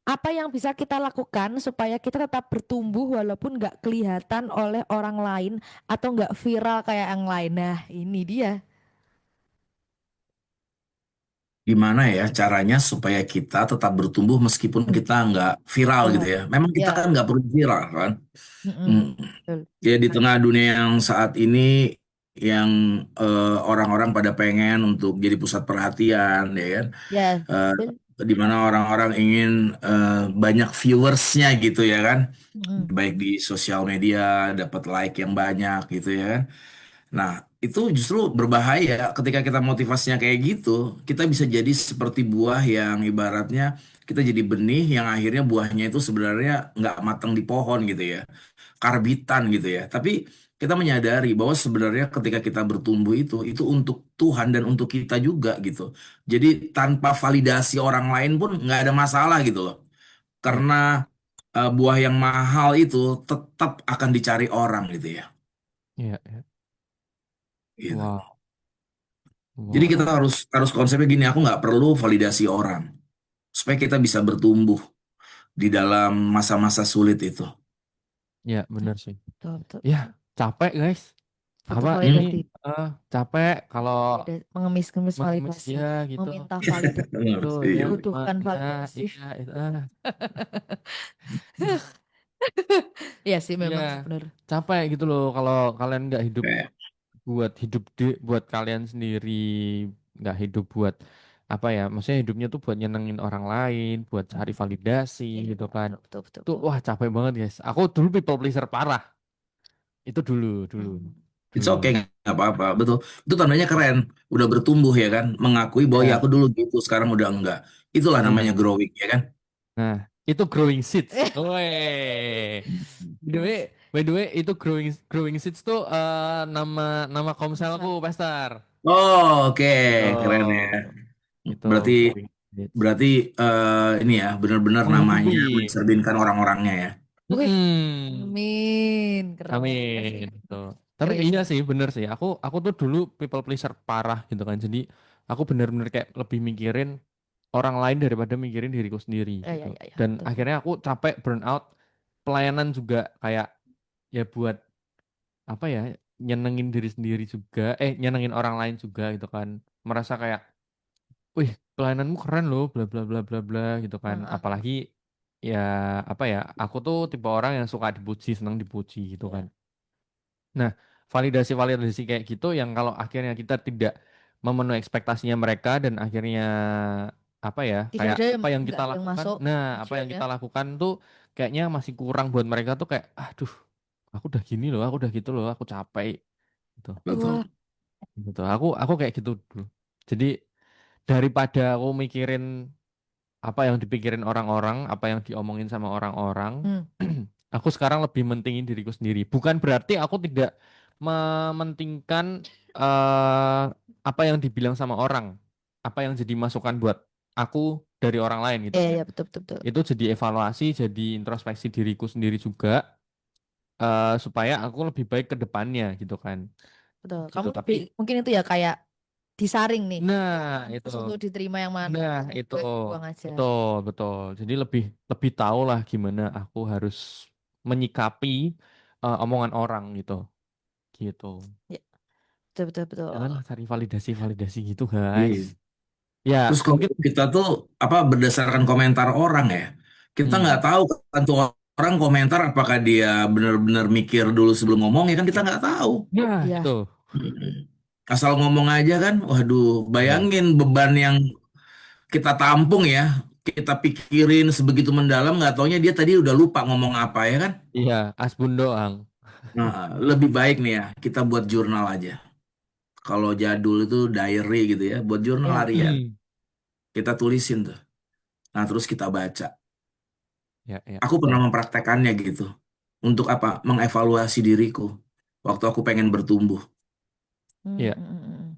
A: apa yang bisa kita lakukan supaya kita tetap bertumbuh walaupun nggak kelihatan oleh orang lain atau nggak viral kayak yang lain nah ini dia
C: Gimana ya caranya supaya kita tetap bertumbuh meskipun
A: Hmm,
C: kita nggak viral gitu
A: ya
C: ya. Memang kita kan
A: ya
C: nggak perlu viral kan.
A: mm-mm,
C: Hmm.
A: betul.
C: Ya di tengah dunia yang saat ini yang orang-orang pada pengen untuk jadi pusat perhatian ya kan.
A: Ya
C: Eh,
A: betul.
C: di mana orang-orang ingin banyak viewersnya gitu ya kan.
A: Mm-mm.
C: Baik di sosial media dapat like yang banyak gitu ya kan. Nah, itu justru berbahaya ketika kita motivasinya kayak gitu. Kita bisa jadi seperti buah yang ibaratnya kita jadi benih yang akhirnya buahnya itu sebenarnya nggak matang di pohon gitu ya. Karbitan gitu ya. Tapi kita menyadari bahwa sebenarnya ketika kita bertumbuh itu untuk Tuhan dan untuk kita juga gitu. Jadi tanpa validasi orang lain pun nggak ada masalah gitu loh.
B: Iya,
C: Karena buah yang mahal itu tetap akan dicari orang gitu ya.
B: iya, iya.
C: Gitu.
B: Wow,
C: Jadi
B: wow.
C: kita harus harus konsepnya gini, aku nggak perlu validasi orang supaya kita bisa bertumbuh di dalam masa-masa sulit itu.
B: Ya, benar sih.
A: Betul, betul,
B: Ya,
A: betul.
B: capek guys.
A: Butuh
B: Apa ini
C: Hmm.
A: validasi.
B: capek kalau
A: Mengemis-ngemis
B: mengemis
A: validasi.
B: ya gitu.
A: Meminta validasi.
B: Itu
C: Iya.
B: ya,
A: Membutuhkan
B: ya,
A: validasi.
B: iya, itu.
A: Iya sih
B: Iya,
A: memang sih benar.
B: capek gitu loh kalau kalian nggak hidup
C: Kayak,
B: buat kalian sendiri, nggak hidup buat apa ya? Maksudnya hidupnya tuh buat nyenengin orang lain, buat cari validasi
A: Iya,
B: gitu kan.
A: betul, betul, betul,
B: Tuh
A: betul.
B: wah capek banget guys. Aku dulu people pleaser parah. Itu dulu, dulu,
A: Hmm.
C: it's
B: dulu.
C: okay, nggak apa-apa, betul. Itu tandanya keren, udah bertumbuh ya kan, mengakui bahwa ya
B: Ya,
C: aku dulu gitu, sekarang udah enggak. Itulah namanya
B: iya.
C: growing ya kan.
B: Nah, itu growing seeds. Weh. By the way, itu growing growing seeds tuh nama nama komselku,
A: Misal.
B: Pastor.
C: Oh, oke,
B: Itu,
C: keren ya.
B: itu
C: Berarti
B: growing seeds.
C: berarti ini ya benar-benar namanya
B: Menghidupi.
C: mencerminkan orang-orangnya ya.
A: Wih,
B: Mm-mm.
A: amin, keren sih,
B: Amin. Gitu. Tapi
A: keren
B: iya
A: sih.
B: sih, bener sih. Aku tuh dulu people pleaser parah gitu kan. Jadi aku bener-bener kayak lebih mikirin orang lain daripada mikirin diriku sendiri gitu.
A: Ya,
B: Dan
A: betul.
B: akhirnya aku capek burn out. Pelayanan juga kayak ya buat apa ya, nyenengin diri sendiri juga, nyenengin orang lain juga gitu kan. Merasa kayak, wih, pelayananmu keren loh, bla bla bla bla bla gitu kan.
A: Heeh,
B: Apalagi ya apa ya, aku tuh tipe orang yang suka dipuji, senang dipuji gitu kan.
A: ya.
B: Nah, validasi-validasi kayak gitu yang kalau akhirnya kita tidak memenuhi ekspektasinya mereka dan akhirnya apa ya,
A: Tidak
B: kayak
A: ada yang
B: apa yang
A: nggak
B: kita
A: ada yang
B: lakukan,
A: masuk
B: nah apa yang
A: pujiannya.
B: kita lakukan tuh kayaknya masih kurang buat mereka tuh kayak, aduh, aku udah gini loh, aku udah gitu loh, aku capek gitu.
A: Wah,
C: Betul.
B: Gitu. Aku kayak gitu dulu. Jadi daripada aku mikirin apa yang dipikirin orang-orang, apa yang diomongin sama orang-orang,
A: hmm.
B: aku sekarang lebih mentingin diriku sendiri. Bukan berarti aku tidak mementingkan eh, apa yang dibilang sama orang, apa yang jadi masukan buat aku dari orang lain gitu
A: Ya,
B: kan.
A: ya, betul, betul, betul.
B: Itu jadi evaluasi, jadi introspeksi diriku sendiri juga, supaya aku lebih baik ke depannya gitu kan.
A: Betul.
B: Gitu.
A: Kamu
B: Tapi
A: lebih mungkin itu ya kayak disaring nih.
B: nah itu.
A: Terus untuk diterima yang mana,
B: Nah,
A: yang lebih
B: itu
A: baik dibuang aja.
B: betul, betul. Jadi lebih lebih tahu lah gimana aku harus menyikapi omongan orang gitu. Gitu.
A: Ya, betul, betul, betul.
B: Janganlah cari validasi-validasi gitu, guys.
C: Iya.
B: Ya,
C: Terus kalau
B: mungkin
C: kita tuh apa berdasarkan komentar orang ya, kita nggak
B: hmm,
C: tahu kan tuh orang komentar apakah dia benar-benar mikir dulu sebelum ngomong ya kan kita nggak tahu.
B: ya
A: Ya,
B: itu.
C: Mm-mm. Asal ngomong aja kan, waduh,
B: Ya.
C: bayangin beban yang kita tampung ya, kita pikirin sebegitu mendalam, nggak taunya dia tadi udah lupa ngomong apa ya kan.
B: Iya, asbun doang.
C: Nah, lebih baik nih ya, kita buat jurnal aja. Kalau jadul itu diary gitu ya, buat jurnal
A: ya,
C: harian.
B: Hmm.
C: Kita tulisin tuh. Nah, terus kita baca.
B: Ya, ya.
C: Aku pernah mempraktekannya gitu. Untuk apa? Mengevaluasi diriku. Waktu aku pengen bertumbuh.
A: hmm,
B: Ya.
A: hmm, hmm, hmm,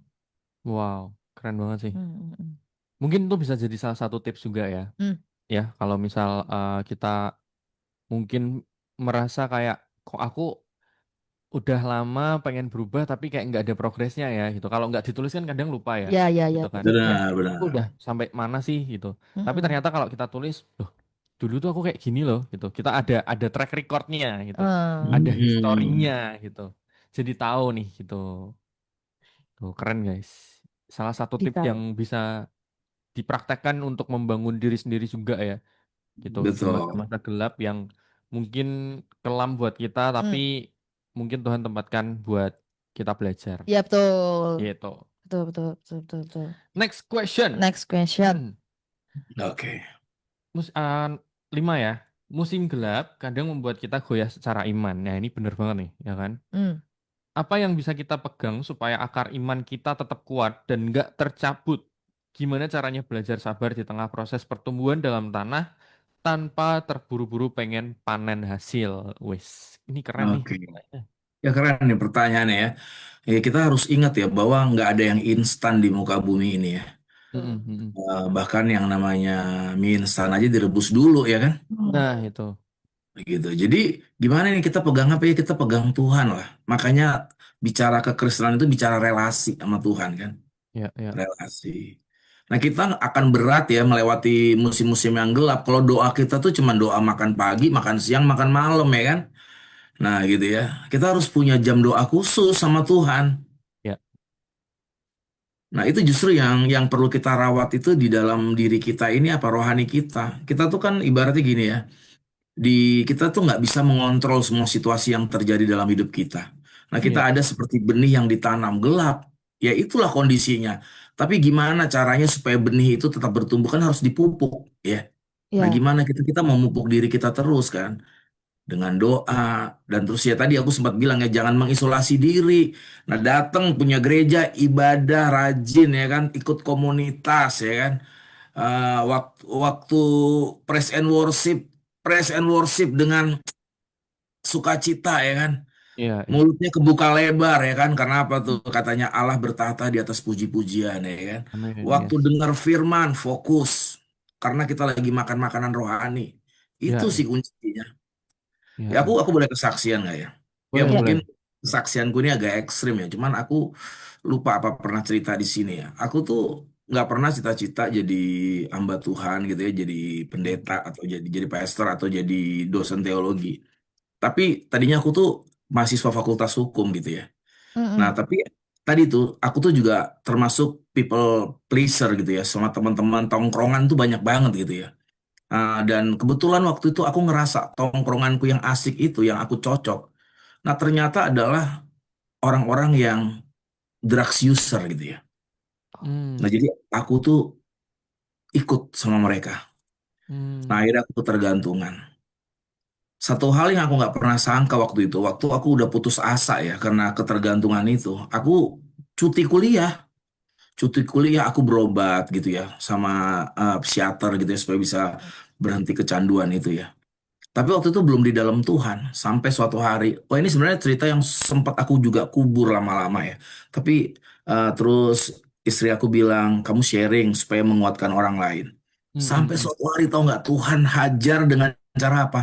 B: Wow, keren banget sih.
A: hmm, hmm, hmm.
B: Mungkin itu bisa jadi salah satu tips juga ya.
A: Hmm,
B: Ya, kalau misal kita mungkin merasa kayak kok aku udah lama pengen berubah tapi kayak nggak ada progresnya ya gitu. Kalau nggak ditulis kan kadang lupa ya
A: ya, ya, ya,
B: gitu kan.
A: betul,
B: Kayak
A: betul.
C: Benar,
B: aku
C: benar.
B: udah sampai mana sih gitu.
A: Hmm,
B: Tapi
A: hmm.
B: ternyata kalau kita tulis, loh dulu tuh aku kayak gini loh gitu. Kita ada track recordnya gitu, ada
C: Hmm,
B: historinya gitu. Jadi tahu nih gitu. Tuh keren guys. Salah satu tips
A: Bisa.
B: yang bisa dipraktekkan untuk membangun diri sendiri juga ya gitu di
C: betul.
B: masa-masa gelap yang mungkin kelam buat kita tapi
A: Hmm,
B: mungkin Tuhan tempatkan buat kita belajar
A: ya betul.
B: gitu.
A: Betul, betul, betul, betul, betul.
B: Next question.
A: Next question.
C: Oke.
B: Mus 5 ya. Musim gelap kadang membuat kita goyah secara iman. Nah, ini bener banget nih, ya kan?
A: Hmm.
B: Apa yang bisa kita pegang supaya akar iman kita tetap kuat dan nggak tercabut? Gimana caranya belajar sabar di tengah proses pertumbuhan dalam tanah tanpa terburu-buru pengen panen hasil? Wes, ini keren nih.
C: Oke. Ya keren nih pertanyaannya ya. Ya kita harus ingat ya bahwa nggak ada yang instan di muka bumi ini ya.
B: Mm-mm, mm-mm.
C: Bahkan yang namanya mie instan aja direbus dulu ya kan.
B: Nah itu.
C: Gitu. Jadi gimana nih kita pegang apa ya? Kita pegang Tuhan lah. Makanya bicara kekristenan itu bicara relasi sama Tuhan kan.
B: Ya, ya.
C: Relasi. Nah kita akan berat ya melewati musim-musim yang gelap. Kalau doa kita tuh cuma doa makan pagi, makan siang, makan malam ya kan. Nah gitu ya. Kita harus punya jam doa khusus sama Tuhan.
B: Ya.
C: Nah, itu justru yang perlu kita rawat itu di dalam diri kita ini apa rohani kita. Kita tuh kan ibaratnya gini ya, di kita tuh nggak bisa mengontrol semua situasi yang terjadi dalam hidup kita. Nah, kita
B: Iya.
C: ada seperti benih yang ditanam gelap, ya itulah kondisinya. Tapi gimana caranya supaya benih itu tetap bertumbuh kan harus dipupuk, ya. Nah,
A: Ya.
C: gimana kita memupuk diri kita terus kan? Dengan doa dan terus ya tadi aku sempat bilang ya jangan mengisolasi diri. Nah, datang punya gereja ibadah rajin ya kan, ikut komunitas ya kan. Waktu waktu praise and worship dengan sukacita ya kan.
B: Iya, iya.
C: Mulutnya kebuka lebar ya kan karena apa tuh katanya Allah bertahta di atas puji-pujian ya kan.
B: Amin.
C: Waktu
B: Yes.
C: dengar firman fokus karena kita lagi makan makanan rohani. Itu
B: Ya,
C: sih
B: ya.
C: kuncinya.
B: Ya,
C: Ya
B: ya.
C: aku boleh kesaksian nggak ya? Ya
B: Boleh,
C: mungkin
B: boleh.
C: kesaksianku ini agak ekstrim ya. Cuman aku lupa apa pernah cerita di sini ya. Aku tuh nggak pernah cita-cita jadi hamba Tuhan gitu ya, jadi pendeta atau jadi pastor atau jadi dosen teologi. Tapi tadinya aku tuh mahasiswa fakultas hukum gitu ya. Nah
A: Mm-mm.
C: tapi tadi tuh aku tuh juga termasuk people pleaser gitu ya. Sama teman-teman tongkrongan tuh banyak banget gitu ya. Dan kebetulan waktu itu aku ngerasa tongkronganku yang asik itu, yang aku cocok. Nah, ternyata adalah orang-orang yang drugs user gitu ya. Nah,
B: Hmm.
C: jadi aku tuh ikut sama mereka. Nah,
B: Hmm.
C: akhirnya aku ketergantungan. Satu hal yang aku nggak pernah sangka waktu aku udah putus asa ya karena ketergantungan itu. Aku cuti kuliah, cuti kuliah aku berobat gitu ya sama psikiater gitu ya supaya bisa berhenti kecanduan itu ya. Tapi waktu itu belum di dalam Tuhan. Sampai suatu hari, wah ini sebenarnya cerita yang sempat aku juga kubur lama-lama ya. Tapi terus istri aku bilang, kamu sharing supaya menguatkan orang lain.
B: Hmm, hmm,
C: Sampai
B: hmm.
C: suatu hari tahu nggak Tuhan hajar dengan cara apa?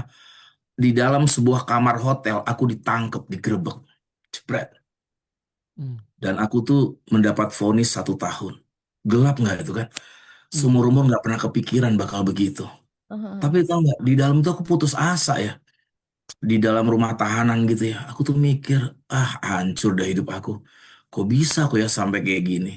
C: Di dalam sebuah kamar hotel, aku ditangkap, digerebek. Jepret.
B: Hmm.
C: Dan aku tuh mendapat vonis 1 tahun. Gelap nggak itu kan?
B: Hmm,
C: Seumur
B: hmm.
C: umur nggak pernah kepikiran bakal begitu.
A: Uh-huh.
C: Tapi tahu nggak, di dalam tuh aku putus asa ya. Di dalam rumah tahanan gitu ya. Aku tuh mikir, hancur dah hidup aku. Kok bisa aku ya sampai kayak gini?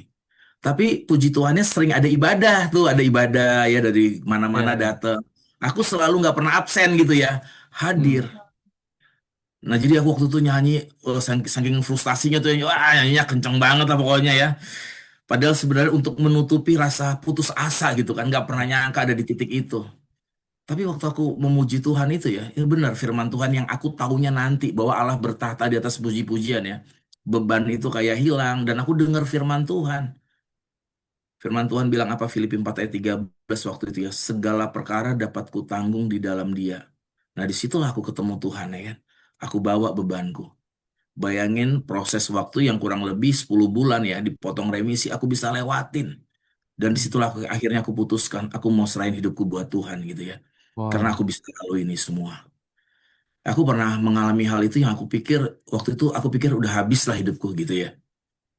C: Tapi puji Tuhannya sering ada ibadah tuh, ada ibadah ya dari mana-mana
B: Ya, ya.
C: datang. Aku selalu nggak pernah absen gitu ya, hadir.
B: Hmm.
C: Nah jadi aku waktu itu nyanyi, saking frustasinya tuh, nyanyinya kenceng banget lah pokoknya ya. Padahal sebenarnya untuk menutupi rasa putus asa gitu kan, nggak pernah nyangka ada di titik itu. Tapi waktu aku memuji Tuhan itu ya, itu benar firman Tuhan yang aku taunya nanti bahwa Allah bertahta di atas puji-pujian ya. Beban itu kayak hilang dan aku dengar firman Tuhan. Firman Tuhan bilang apa Filipi 4 ayat 13 waktu itu ya. Segala perkara dapat kutanggung di dalam Dia. Nah disitulah aku ketemu Tuhan ya kan. Aku bawa bebanku. Bayangin proses waktu yang kurang lebih 10 bulan ya dipotong remisi aku bisa lewatin. Dan
B: Hmm.
C: disitulah akhirnya aku putuskan aku mau serahin hidupku buat Tuhan gitu ya. Karena
B: Wow.
C: aku bisa lalui ini semua. Aku pernah mengalami hal itu yang aku pikir waktu itu aku pikir udah habis lah hidupku gitu ya.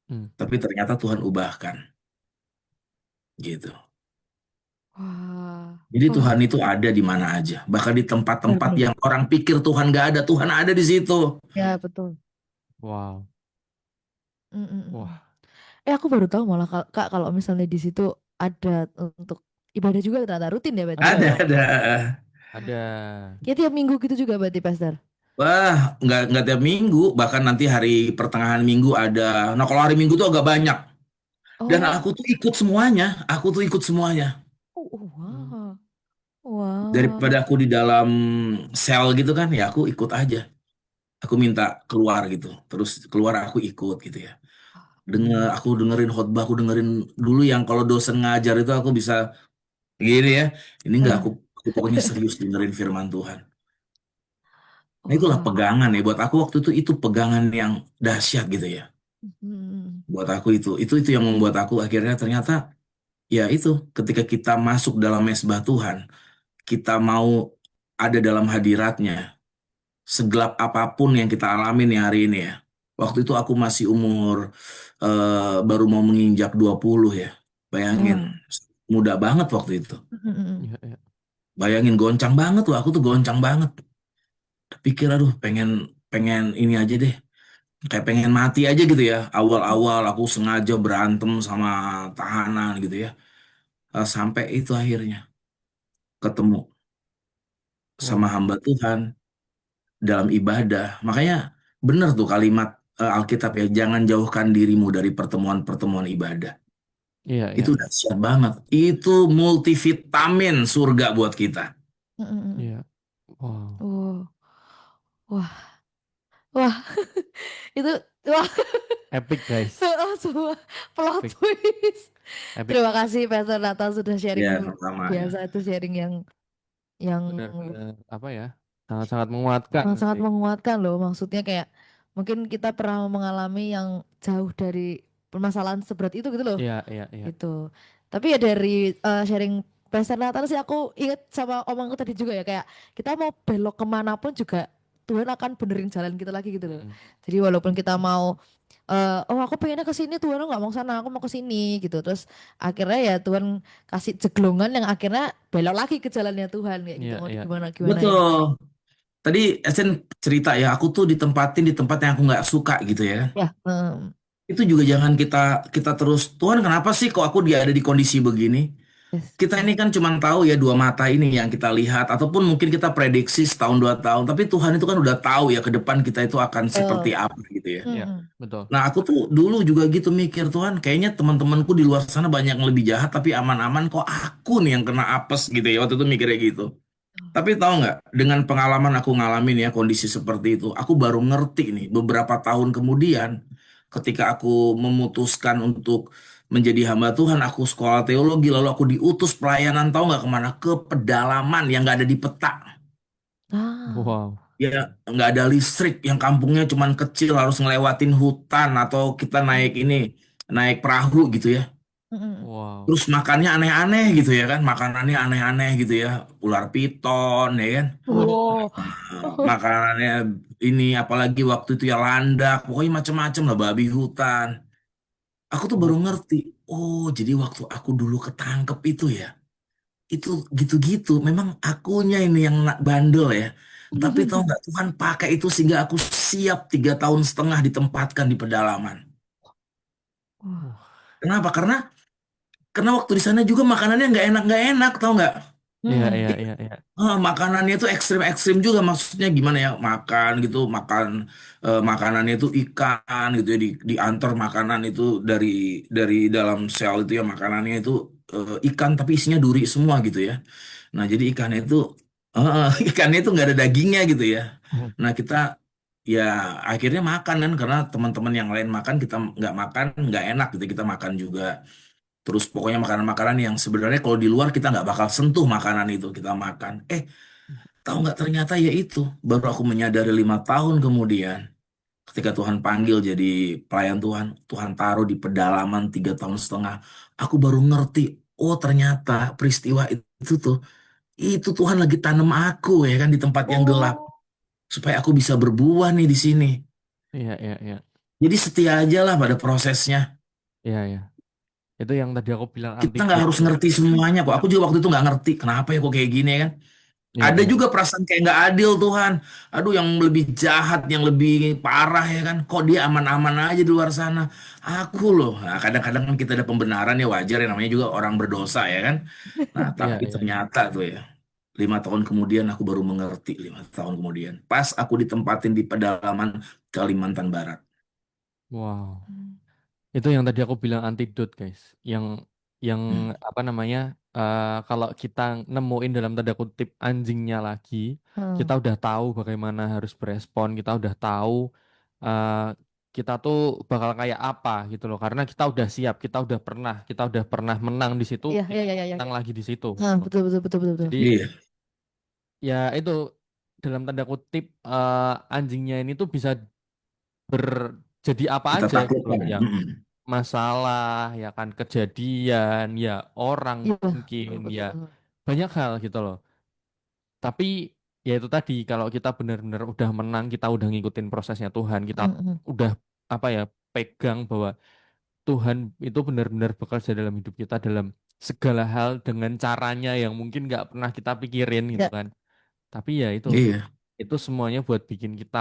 B: Hmm.
C: Tapi ternyata Tuhan ubahkan gitu.
A: Wah.
C: Jadi
A: Wah,
C: Tuhan itu ada di mana aja. Bahkan di tempat-tempat
A: benar-benar.
C: yang orang pikir Tuhan gak ada, Tuhan ada di situ.
A: Ya, betul.
B: Wow.
A: Mm-mm.
B: Wah,
A: Aku baru tahu malah Kak kalau misalnya di situ ada untuk ibadah juga ternyata rutin ya berarti ya.
C: Ada,
B: ada.
C: ada.
B: Ada.
A: Ya tiap minggu gitu juga berarti Pastor.
C: Wah, nggak tiap minggu. Bahkan nanti hari pertengahan minggu ada. Nah, kalau hari Minggu tuh agak banyak. Dan
A: Oh,
C: aku tuh ikut semuanya. Aku tuh ikut semuanya.
B: Hmm.
A: wah. Wah.
C: Daripada aku di dalam sel gitu kan, ya aku ikut aja. Aku minta keluar gitu. Terus keluar aku ikut gitu ya.
B: Hmm.
C: Aku dengerin khotbah, aku dengerin dulu yang kalau dosen ngajar itu aku bisa gini ya. Ini enggak
A: Eh,
C: aku pokoknya serius dengerin firman Tuhan. Nah, itulah
A: Wah.
C: pegangan ya buat aku waktu itu pegangan yang dahsyat gitu ya.
A: Hmm.
C: Buat aku itu yang membuat aku akhirnya ternyata ya itu ketika kita masuk dalam mesbah Tuhan, kita mau ada dalam hadiratnya, segelap apapun yang kita alamin ya hari ini ya. Waktu itu aku masih umur baru mau menginjak 20 ya. Bayangin,
A: Wah.
C: muda banget waktu itu.
A: Hmm.
B: Iya, iya.
C: Bayangin goncang banget tuh, aku tuh goncang banget. Pikir aduh pengen pengen ini aja deh, kayak pengen mati aja gitu ya. Awal-awal aku sengaja berantem sama tahanan gitu ya. Sampai itu akhirnya ketemu sama
B: Wow.
C: hamba Tuhan dalam ibadah. Makanya benar tuh kalimat Alkitab ya, jangan jauhkan dirimu dari pertemuan-pertemuan ibadah.
B: Iya, iya,
C: Itu
B: iya.
C: dahsyat banget. Itu multivitamin surga buat kita.
A: Hmm.
B: Iya. Wow.
A: Wow. Wah, wah, itu wah,
B: Epic, guys.
A: semua plot
B: Epic,
A: twist.
B: epic.
A: Terima kasih Pastor Natal sudah sharing
C: Ya,
A: luar
C: sama ya.
A: biasa, itu sharing yang
B: Benar-benar apa ya? Sangat-sangat menguatkan
A: sangat
B: sih.
A: menguatkan loh. Maksudnya kayak mungkin kita pernah mengalami yang jauh dari permasalahan seberat itu gitu loh.
B: Iya, iya, iya.
A: Gitu. Tapi ya dari sharing Pastor Natal sih aku inget sama omongku tadi juga ya, kayak kita mau belok kemana pun juga Tuhan akan benerin jalan kita lagi gitu loh.
B: Mm-mm.
A: Jadi walaupun kita mau oh aku pengennya ke sini, Tuhan nggak mau ke sana, aku mau ke sini gitu. Terus akhirnya ya Tuhan kasih jeglongan yang akhirnya belok lagi ke jalannya Tuhan kayak gitu.
B: Iya,
A: Mau
B: iya.
A: gimana gimana ya.
C: Betul. Tadi Esen cerita ya, aku tuh ditempatin di tempat yang aku nggak suka gitu ya.
A: Ya,
C: Itu juga jangan kita kita terus, Tuhan kenapa sih kok aku dia ada di kondisi begini?
A: yes.
C: Kita ini kan cuma tahu ya dua mata ini yang kita lihat, ataupun mungkin kita prediksi setahun dua tahun, tapi Tuhan itu kan udah tahu ya ke depan kita itu akan seperti apa gitu ya.
B: Iya,
A: Mm-mm.
B: betul.
C: Nah aku tuh dulu juga gitu mikir, Tuhan kayaknya teman-temanku di luar sana banyak yang lebih jahat tapi aman-aman, kok aku nih yang kena apes gitu ya, waktu itu mikirnya gitu. Tapi tahu nggak, dengan pengalaman aku ngalamin ya kondisi seperti itu, aku baru ngerti nih beberapa tahun kemudian, ketika aku memutuskan untuk menjadi hamba Tuhan, aku sekolah teologi, lalu aku diutus pelayanan, tahu nggak kemana? Ke pedalaman yang nggak ada di peta.
A: Ah.
B: Wow.
C: Ya, nggak ada listrik, yang kampungnya cuman kecil, harus ngelewatin hutan, atau kita naik ini, naik perahu gitu ya.
A: Mm-mm.
B: Wow.
C: Terus makannya aneh-aneh gitu ya kan, makanannya aneh-aneh gitu ya, ular piton ya kan.
A: Wow.
C: Makanannya ini apalagi waktu itu ya landak, pokoknya macam-macam lah, babi hutan. Aku tuh baru
B: Wow.
C: ngerti, oh jadi waktu aku dulu ketangkep itu ya, itu gitu-gitu. Memang akunya ini yang bandel ya. Tapi tahu nggak, Tuhan pakai itu sehingga aku siap 3 tahun setengah ditempatkan di pedalaman.
A: Wah.
B: Wah.
C: Kenapa? Karena waktu di sana juga makanannya nggak enak, tahu nggak?
B: Iya,
A: Mm-mm.
B: iya, iya, iya.
C: Makanannya itu ekstrim-ekstrim juga, maksudnya gimana ya, makan gitu, makanannya itu ikan gitu ya, diantar makanan itu dari dalam sel itu ya, makanannya itu ikan tapi isinya duri semua gitu ya. Nah jadi ikannya itu ikannya itu nggak ada dagingnya gitu ya. Nah kita ya akhirnya makan kan, karena teman-teman yang lain makan, kita nggak makan, nggak enak gitu, kita makan juga. Terus pokoknya makanan-makanan yang sebenarnya kalau di luar kita nggak bakal sentuh makanan itu, kita makan. Tahu nggak, ternyata ya itu. Baru aku menyadari 5 tahun kemudian, ketika Tuhan panggil jadi pelayan Tuhan, Tuhan taruh di pedalaman 3 tahun setengah. Aku baru ngerti, oh ternyata peristiwa itu tuh, itu Tuhan lagi tanam aku ya kan di tempat yang gelap.
A: Oh.
C: Supaya aku bisa berbuah nih di sini.
B: Iya, iya, iya.
C: Jadi setia aja lah pada prosesnya.
B: Iya, iya. Itu yang tadi aku bilang
C: Kita nggak
B: antidote
C: harus
B: tuh.
C: ngerti semuanya kok. Aku juga waktu itu nggak ngerti, kenapa ya kok kayak gini ya kan.
B: Iya,
C: Ada
B: iya.
C: juga perasaan kayak nggak adil Tuhan. Aduh, yang lebih jahat, yang lebih parah ya kan. Kok dia aman-aman aja di luar sana. Aku loh. Nah, kadang-kadang kan kita ada pembenaran ya, wajar ya, namanya juga orang berdosa ya kan. Nah,
B: Iya,
C: tapi
B: iya, iya.
C: ternyata tuh ya, 5 tahun kemudian aku baru mengerti, 5 tahun kemudian. Pas aku ditempatin di pedalaman Kalimantan Barat.
B: Wow. Itu yang tadi aku bilang antidote, guys. Yang
C: Hmm.
B: apa namanya? Kalau kita nemuin dalam tanda kutip anjingnya lagi, kita
A: Hmm.
B: udah tahu bagaimana harus berespon, kita udah tahu eh, kita tuh bakal kayak apa gitu loh. Karena kita udah pernah menang di situ,
A: Iya, iya,
B: kita
A: iya, iya, iya.
B: menang lagi di situ
A: Nah,
B: gitu loh.
A: betul, betul, betul, betul, betul.
B: Jadi
C: Iya.
B: ya itu dalam tanda kutip anjingnya ini tuh bisa jadi apa
C: Kita
B: aja gitu loh,
C: taklukkan.
B: yang masalah ya kan, kejadian ya, orang
A: Iya,
B: mungkin
A: betul
B: ya,
A: betul.
B: banyak hal gitu loh. Tapi ya itu tadi, kalau kita benar-benar udah menang, kita udah ngikutin prosesnya Tuhan, kita
A: Mm-mm.
B: udah apa ya, pegang bahwa Tuhan itu benar-benar bekerja dalam hidup kita dalam segala hal dengan caranya yang mungkin nggak pernah kita pikirin gitu
A: Ya,
B: kan. Tapi ya
C: Iya,
B: itu semuanya buat bikin kita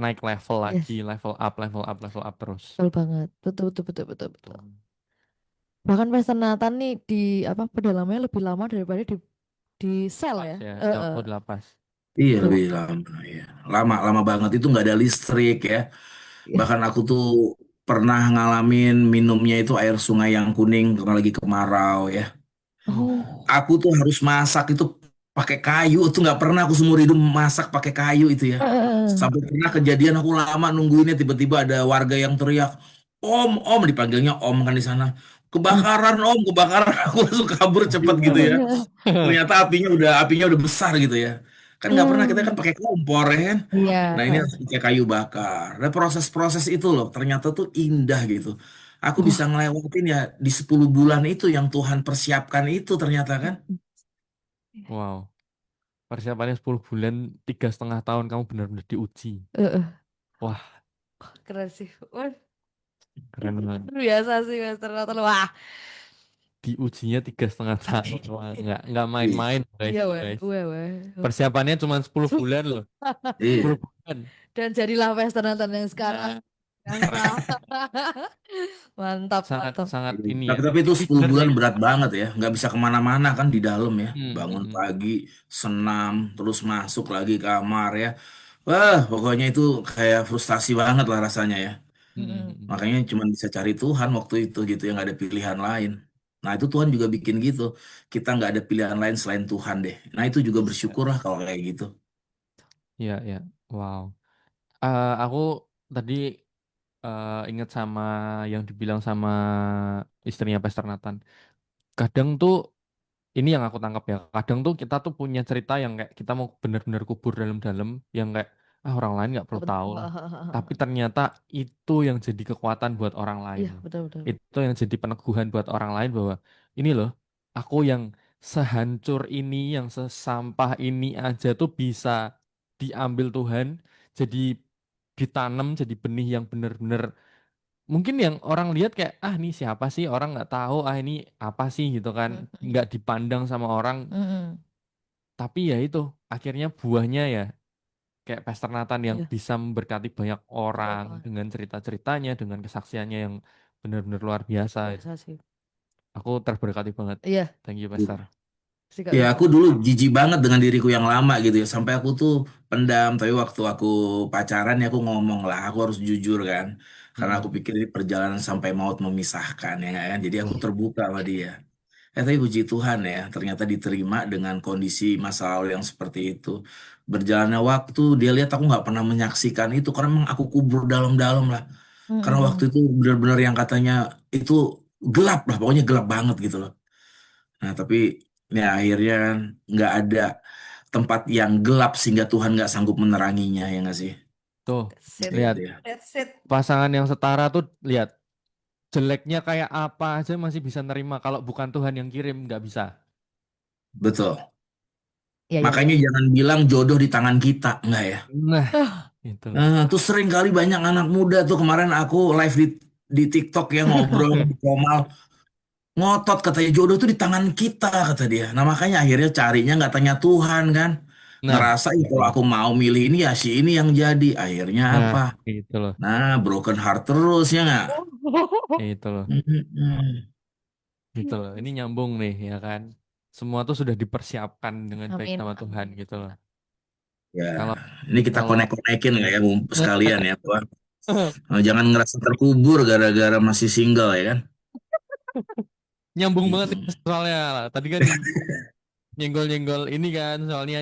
B: naik level lagi,
A: yes,
B: level up, level up, level up terus.
A: betul banget. Betul betul betul betul betul.
B: Tuh.
A: Bahkan Pastor Nathan nih di apa pedalamannya lebih lama daripada di sel
B: Pas
A: ya.
B: ya,
A: Eh,
B: oh lapas.
C: iya
A: Betul.
C: lebih lama. Iya. Lama banget itu nggak ada listrik ya.
A: Iya.
C: Bahkan aku tuh pernah ngalamin minumnya itu air sungai yang kuning karena lagi kemarau ya.
A: Oh.
C: Aku tuh harus masak itu pakai kayu tuh nggak pernah aku seumur hidup masak pakai kayu itu ya. Sampai pernah kejadian aku lama nungguinnya tiba-tiba ada warga yang teriak, Om, Om dipanggilnya Om kan di sana. Kebakaran Om, kebakaran. Aku langsung kabur cepet gitu ya. Ternyata apinya udah besar gitu ya. Kan nggak pernah kita kan
A: Hmm.
C: pakai kompor ya kan.
A: Iya.
C: Nah ini harus pakai kayu bakar. Nah proses-proses itu loh ternyata tuh indah gitu. Aku bisa
A: Wah.
C: ngelewatin ya di 10 bulan itu yang Tuhan persiapkan itu ternyata kan.
B: Wow, persiapannya 10 bulan, 3,5 tahun kamu benar-benar diuji.
A: Eh,
B: Wah,
A: keren sih. Wah,
B: keren banget.
A: luar biasa sih Pastor Nathan. Wah.
B: Diujinya 3,5 tahun. Wah, nggak
C: Iya.
B: main-main guys,
A: Iya weh,
B: guys.
A: weh, weh.
B: Persiapannya cuma 10 bulan loh. 10
C: Iya.
B: bulan.
A: Dan jadilah Pastor Nathan yang sekarang.
B: Nah,
A: Biasa. Mantap,
B: sangat
A: mantap.
B: sangat
C: Iya.
B: ini ya.
C: Tapi itu
B: Tapi
C: 10
B: bener
C: bulan
B: sih.
C: berat banget ya. Nggak bisa kemana-mana kan di dalam ya. Bangun
B: Hmm.
C: pagi, senam, terus masuk lagi kamar ya. Wah, pokoknya itu kayak frustasi banget lah rasanya ya.
A: Mm-mm.
B: Hmm.
C: Makanya cuma bisa cari Tuhan waktu itu gitu yang nggak ada pilihan lain. Nah itu Tuhan juga bikin gitu. Kita nggak ada pilihan lain selain Tuhan deh. Nah itu juga bersyukurlah kalau kayak gitu.
B: Ya, ya. Wow. Aku tadi ingat sama yang dibilang sama istrinya Pastor Nathan. Kadang tuh, ini yang aku tangkap ya, kadang tuh kita tuh punya cerita yang kayak kita mau benar-benar kubur dalam-dalam, yang kayak orang lain nggak perlu tahu lah. Tapi ternyata itu yang jadi kekuatan buat orang lain.
A: Iya, betul, betul.
B: Itu yang jadi peneguhan buat orang lain bahwa ini loh, aku yang sehancur ini, yang sesampah ini aja tuh bisa diambil Tuhan, jadi ditanam jadi benih yang benar-benar, mungkin yang orang lihat kayak, ini siapa sih, orang nggak tahu, ini apa sih gitu kan,
A: Mm-mm.
B: nggak dipandang sama orang.
A: Mm-mm.
B: Tapi ya itu akhirnya buahnya ya kayak Pastor Nathan yang
A: Iya,
B: bisa memberkati banyak
A: betul
B: orang
A: banget.
B: dengan cerita-ceritanya, dengan kesaksiannya yang benar-benar luar biasa.
A: Biasa sih.
B: Aku terberkati banget.
A: Iya,
B: Thank you, Pastor.
A: sih Kak
C: Ya
A: Wibi.
C: aku dulu jijik banget dengan diriku yang lama gitu ya. Sampai aku tuh pendam. Tapi waktu aku pacaran ya aku ngomong lah. Aku harus jujur kan. Karena aku
B: Mm-mm.
C: pikir ini perjalanan sampai maut memisahkan ya nggak kan. Jadi aku
B: Wih,
C: terbuka sama dia. Tapi puji Tuhan ya, ternyata diterima dengan kondisi masa lalu yang seperti itu. Berjalannya waktu, dia lihat aku nggak pernah menyaksikan itu karena memang aku kubur dalam-dalam lah. Karena waktu
A: Mm-mm.
C: itu benar-benar yang katanya itu gelap lah, pokoknya gelap banget gitu loh. Nah, tapi ya akhirnya kan nggak ada tempat yang gelap sehingga Tuhan nggak sanggup meneranginya ya nggak sih?
B: tuh,
A: That's it.
C: Gitu
B: lihat
C: ya.
A: That's it.
B: pasangan yang setara tuh, lihat jeleknya kayak apa aja masih bisa nerima, kalau bukan Tuhan yang kirim nggak bisa.
C: Betul.
A: Iya, iya, iya.
C: Makanya jangan bilang jodoh di tangan kita, enggak ya?
B: Nah,
A: Ah,
B: itu loh.
C: Nah, tuh sering kali banyak anak muda tuh kemarin aku live di TikTok ya ngobrol di Komal ngotot katanya jodoh tuh di tangan kita kata dia. Nah makanya akhirnya carinya nggak tanya Tuhan kan,
B: Nah,
C: ngerasa "Ih,
B: itu
C: kalau
B: loh.
C: aku mau milih ini ya si ini yang jadi." Akhirnya
B: Nah,
C: apa?
B: itu loh.
C: Nah broken heart terus ya nggak?
B: Itu loh.
C: Mm-mm.
B: Gitu loh. Ini nyambung nih ya kan. Semua tuh sudah dipersiapkan dengan baik
A: Amin,
B: sama Tuhan
A: amin.
B: gitu loh.
C: Ya,
B: Kalau
C: ini kita
B: kalau
C: konek-konekin nggak ya sekalian ya, Pak? Jangan ngerasa terkubur gara-gara masih single ya kan?
B: nyambung banget nih,
C: Mm-mm.
B: soalnya tadi kan nyenggol-nyenggol ini kan, soalnya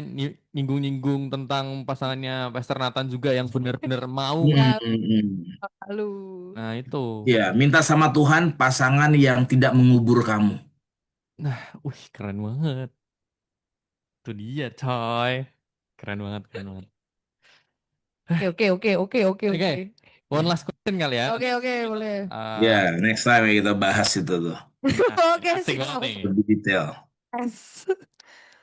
B: nyinggung-nyinggung tentang pasangannya Pastor Nathan juga yang benar-benar mau.
A: Ya,
C: Mm-mm.
A: lalu.
B: Nah, itu.
C: Ya, minta sama Tuhan pasangan yang tidak mengubur kamu.
B: Nah, keren banget. Itu dia, coy. Keren banget, keren banget.
A: Oke.
B: Oke, one last question kali ya.
A: Oke, boleh.
C: Ya, next time kita bahas itu tuh
A: Oke,
B: Asik banget
A: siap.
B: nih.
C: lebih detail.
A: Yes.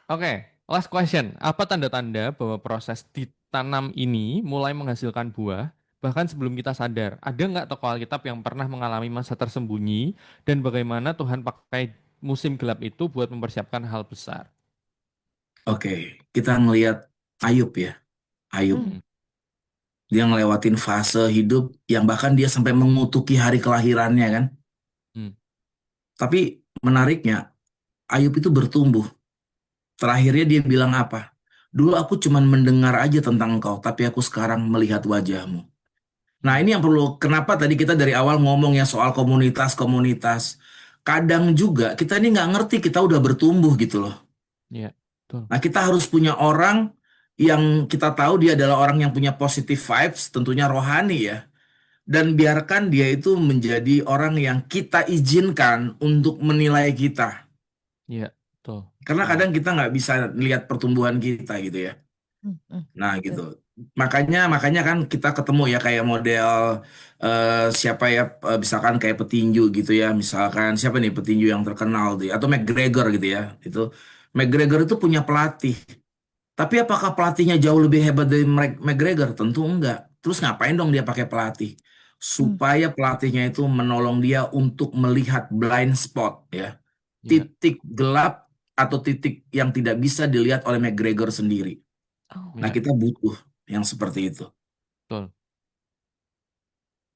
B: Oke, last question. Apa tanda-tanda bahwa proses ditanam ini mulai menghasilkan buah, bahkan sebelum kita sadar? Ada nggak tokoh Alkitab yang pernah mengalami masa tersembunyi, dan bagaimana Tuhan pakai musim gelap itu buat mempersiapkan hal besar?
C: Oke, kita ngelihat Ayub ya. Ayub.
A: Hmm.
B: Hmm,
C: Dia ngelewatin fase hidup yang bahkan dia sampai mengutuki hari kelahirannya kan.
B: hmm,
C: Tapi menariknya, Ayub itu bertumbuh. Terakhirnya dia bilang apa? Dulu aku cuman mendengar aja tentang engkau, tapi aku sekarang melihat wajahmu. Nah,
B: hmm.
C: ini yang perlu, kenapa tadi kita dari awal ngomong ya soal komunitas-komunitas. Kadang juga kita ini nggak ngerti kita udah bertumbuh gitu loh.
B: Iya, betul.
C: Nah, kita harus punya orang yang kita tahu dia adalah orang yang punya positive vibes, tentunya rohani ya. Dan biarkan dia itu menjadi orang yang kita izinkan untuk menilai kita.
B: Iya, betul.
C: Karena
B: Wow.
C: kadang kita nggak bisa lihat pertumbuhan kita gitu ya. Nah gitu. Makanya makanya kan kita ketemu ya kayak model siapa ya misalkan kayak petinju gitu ya. Misalkan siapa nih petinju yang terkenal tuh ya, atau McGregor gitu ya. Itu McGregor itu punya pelatih. Tapi apakah pelatihnya jauh lebih hebat dari McGregor? Tentu enggak. Terus ngapain dong dia pakai pelatih? Supaya pelatihnya itu menolong dia untuk melihat blind spot ya.
B: Iya,
C: Titik gelap atau titik yang tidak bisa dilihat oleh McGregor sendiri.
A: Oh.
C: Nah,
B: iya,
C: kita butuh yang seperti itu.
B: betul.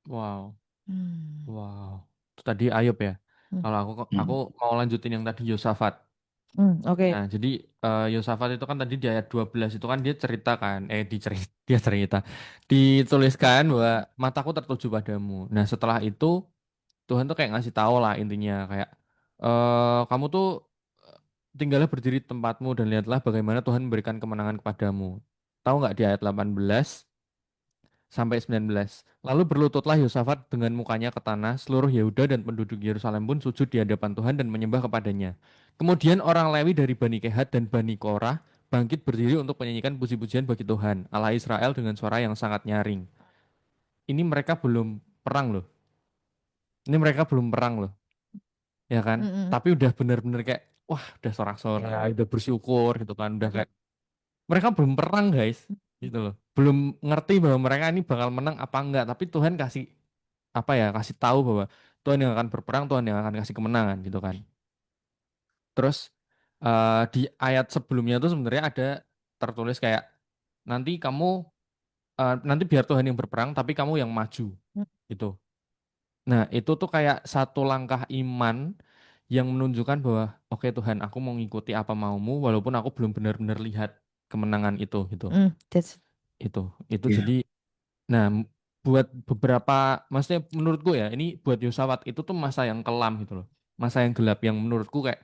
B: Wow,
A: Hmm.
B: wow. Itu tadi Ayub ya.
A: Hmm.
B: Kalau aku
C: Hmm.
B: mau lanjutin yang tadi Yosafat.
A: Oke.
B: Nah, jadi Yosafat itu kan tadi di ayat 12 itu kan dia cerita kan, dia cerita, dituliskan bahwa mataku tertuju padamu. Nah, setelah itu Tuhan tuh kayak ngasih tahu lah intinya kayak kamu tuh eh, tinggallah berdiri di tempatmu dan lihatlah bagaimana Tuhan memberikan kemenangan kepadamu. Tahu nggak di ayat 18 sampai 19. Lalu berlututlah Yosafat dengan mukanya ke tanah, seluruh Yehuda dan penduduk Yerusalem pun sujud di hadapan Tuhan dan menyembah kepadanya. Kemudian orang Lewi dari Bani Kehat dan Bani Korah bangkit berdiri untuk menyanyikan puji-pujian bagi Tuhan, Allah Israel dengan suara yang sangat nyaring. Ini mereka belum perang loh. Ini mereka belum perang loh, ya kan? Tapi udah bener-bener kayak, wah udah sorak-sorai, udah bersyukur gitu kan, udah kayak mereka belum perang guys, gitu loh. Belum ngerti bahwa mereka ini bakal menang apa enggak, tapi Tuhan kasih apa ya, kasih tahu bahwa Tuhan yang akan berperang, Tuhan yang akan kasih kemenangan gitu kan. Terus di ayat sebelumnya tuh sebenarnya ada tertulis kayak nanti kamu nanti biar Tuhan yang berperang tapi kamu yang maju gitu. Nah, itu tuh kayak satu langkah iman yang menunjukkan bahwa oke Tuhan, aku mau ngikuti apa maumu walaupun aku belum benar-benar lihat kemenangan itu gitu.
A: That's
B: Itu
C: Iya.
B: jadi nah, buat beberapa, maksudnya menurutku ya, ini buat Yosawat itu tuh masa yang kelam gitu loh. Masa yang gelap yang menurutku kayak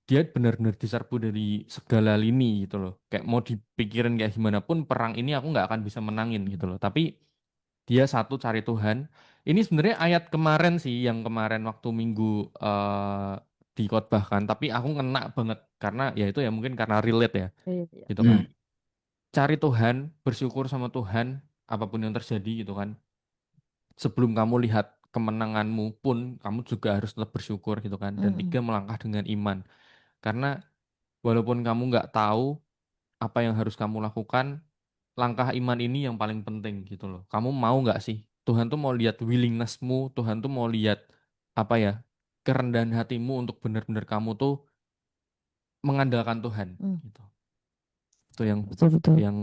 B: dia benar-benar diserbu dari segala lini gitu loh. Kayak mau dipikirin kayak gimana pun perang ini aku nggak akan bisa menangin gitu loh. Tapi dia satu cari Tuhan. Ini sebenarnya ayat kemarin sih yang kemarin waktu Minggu dikhotbahkan, tapi aku ngena banget karena ya itu ya mungkin karena relate ya
A: Iya.
B: gitu kan.
C: Hmm.
B: Cari Tuhan, bersyukur sama Tuhan apapun yang terjadi gitu kan, sebelum kamu lihat kemenanganmu pun kamu juga harus tetap bersyukur gitu kan. Dan tiga, melangkah dengan iman karena walaupun kamu nggak tahu apa yang harus kamu lakukan, langkah iman ini yang paling penting gitu loh. Kamu mau nggak sih, Tuhan tuh mau lihat willingnessmu, Tuhan tuh mau lihat apa ya, kerendahan hatimu untuk benar-benar kamu tuh mengandalkan Tuhan gitu. Itu
A: Betul.
B: yang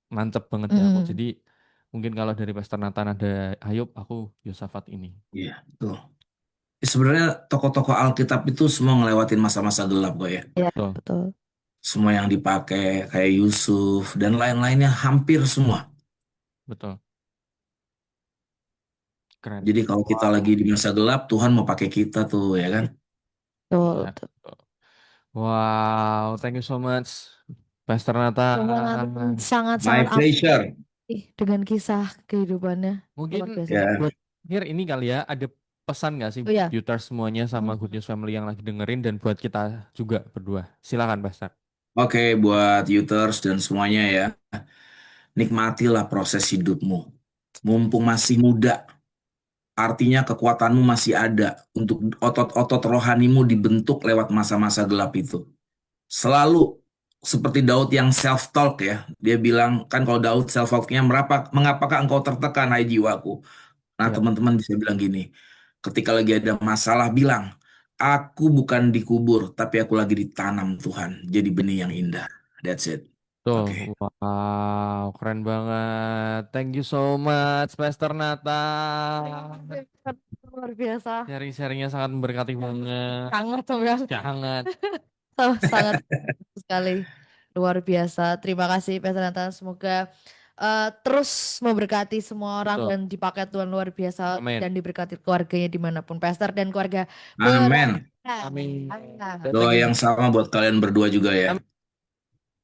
B: nancep banget di aku. Jadi mungkin kalau dari Pastor Nathan ada Ayub, aku Yosafat ini.
C: Iya, betul. Sebenarnya tokoh-tokoh Alkitab itu semua ngelewatin masa-masa gelap kok ya.
A: Iya,
B: Betul,
A: betul.
C: Semua yang dipakai kayak Yusuf dan lain-lainnya hampir semua.
B: betul, keren.
C: Jadi kalau kita lagi
B: Wow.
C: di masa gelap, Tuhan mau pakai kita tuh ya kan.
A: Betul.
B: Ya, betul. Wow, thank you so much, Pastor Nathan.
C: My
A: Sangat
C: pleasure.
A: dengan kisah kehidupannya luar
B: Mungkin
A: biasa sih.
C: Ya,
B: buat akhir ini kali ya, ada pesan nggak sih
A: Oh ya,
B: Builders semuanya sama Good News Family yang lagi dengerin dan buat kita juga berdua. Silakan, Pastor.
C: Oke, buat Youters dan semuanya ya, nikmatilah proses hidupmu. Mumpung masih muda, artinya kekuatanmu masih ada untuk otot-otot rohanimu dibentuk lewat masa-masa gelap itu. Selalu seperti Daud yang self-talk ya. Dia bilang, kan kalau Daud self-talknya, mengapakah engkau tertekan, hai jiwaku? Nah,
B: Ya,
C: teman-teman bisa bilang gini, ketika lagi ada masalah, bilang, aku bukan dikubur, tapi aku lagi ditanam Tuhan, jadi benih yang indah. That's it.
B: tuh.
C: Oke.
B: Wow, keren banget. Thank you so much, Pastor Nata.
A: Luar biasa.
B: Sharing-sharingnya sangat memberkati banget.
A: Sangat ya.
B: Sangat.
A: Sangat sekali. Luar biasa. Terima kasih Pastor Nathan. Semoga terus memberkati semua orang
B: Betul.
A: dan dipakai Tuhan luar biasa
B: Amin.
A: dan diberkati keluarganya dimanapun Pastor dan keluarga
C: Amin.
A: berada.
B: Amin.
A: Amin.
B: Dan
C: Doa
B: thank you,
C: yang sama buat kalian berdua juga ya.
B: Amin.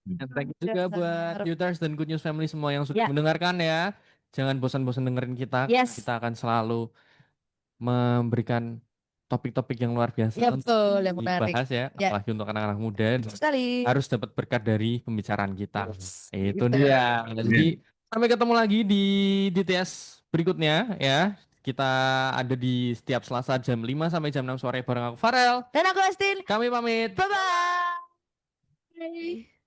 B: Dan thank you juga buat Youters dan Good News Family semua yang sudah
A: Ya.
B: mendengarkan ya. Jangan bosan-bosan dengerin kita.
A: Yes.
B: Kita akan selalu memberikan topik-topik yang luar biasa
A: Ya
B: untuk
A: betul, yang menarik.
B: dibahas ya,
A: Ya.
B: apalagi untuk anak-anak muda
A: Betul sekali.
B: harus dapat berkat dari pembicaraan kita.
A: Yes,
B: Itu
A: gitu.
B: dia. Jadi
C: Amin.
B: sampai ketemu lagi di DTS berikutnya ya. Kita ada di setiap Selasa jam 5 sampai jam 6 sore bareng aku Farel.
A: Dan aku Astin.
B: Kami pamit.
A: Bye-bye.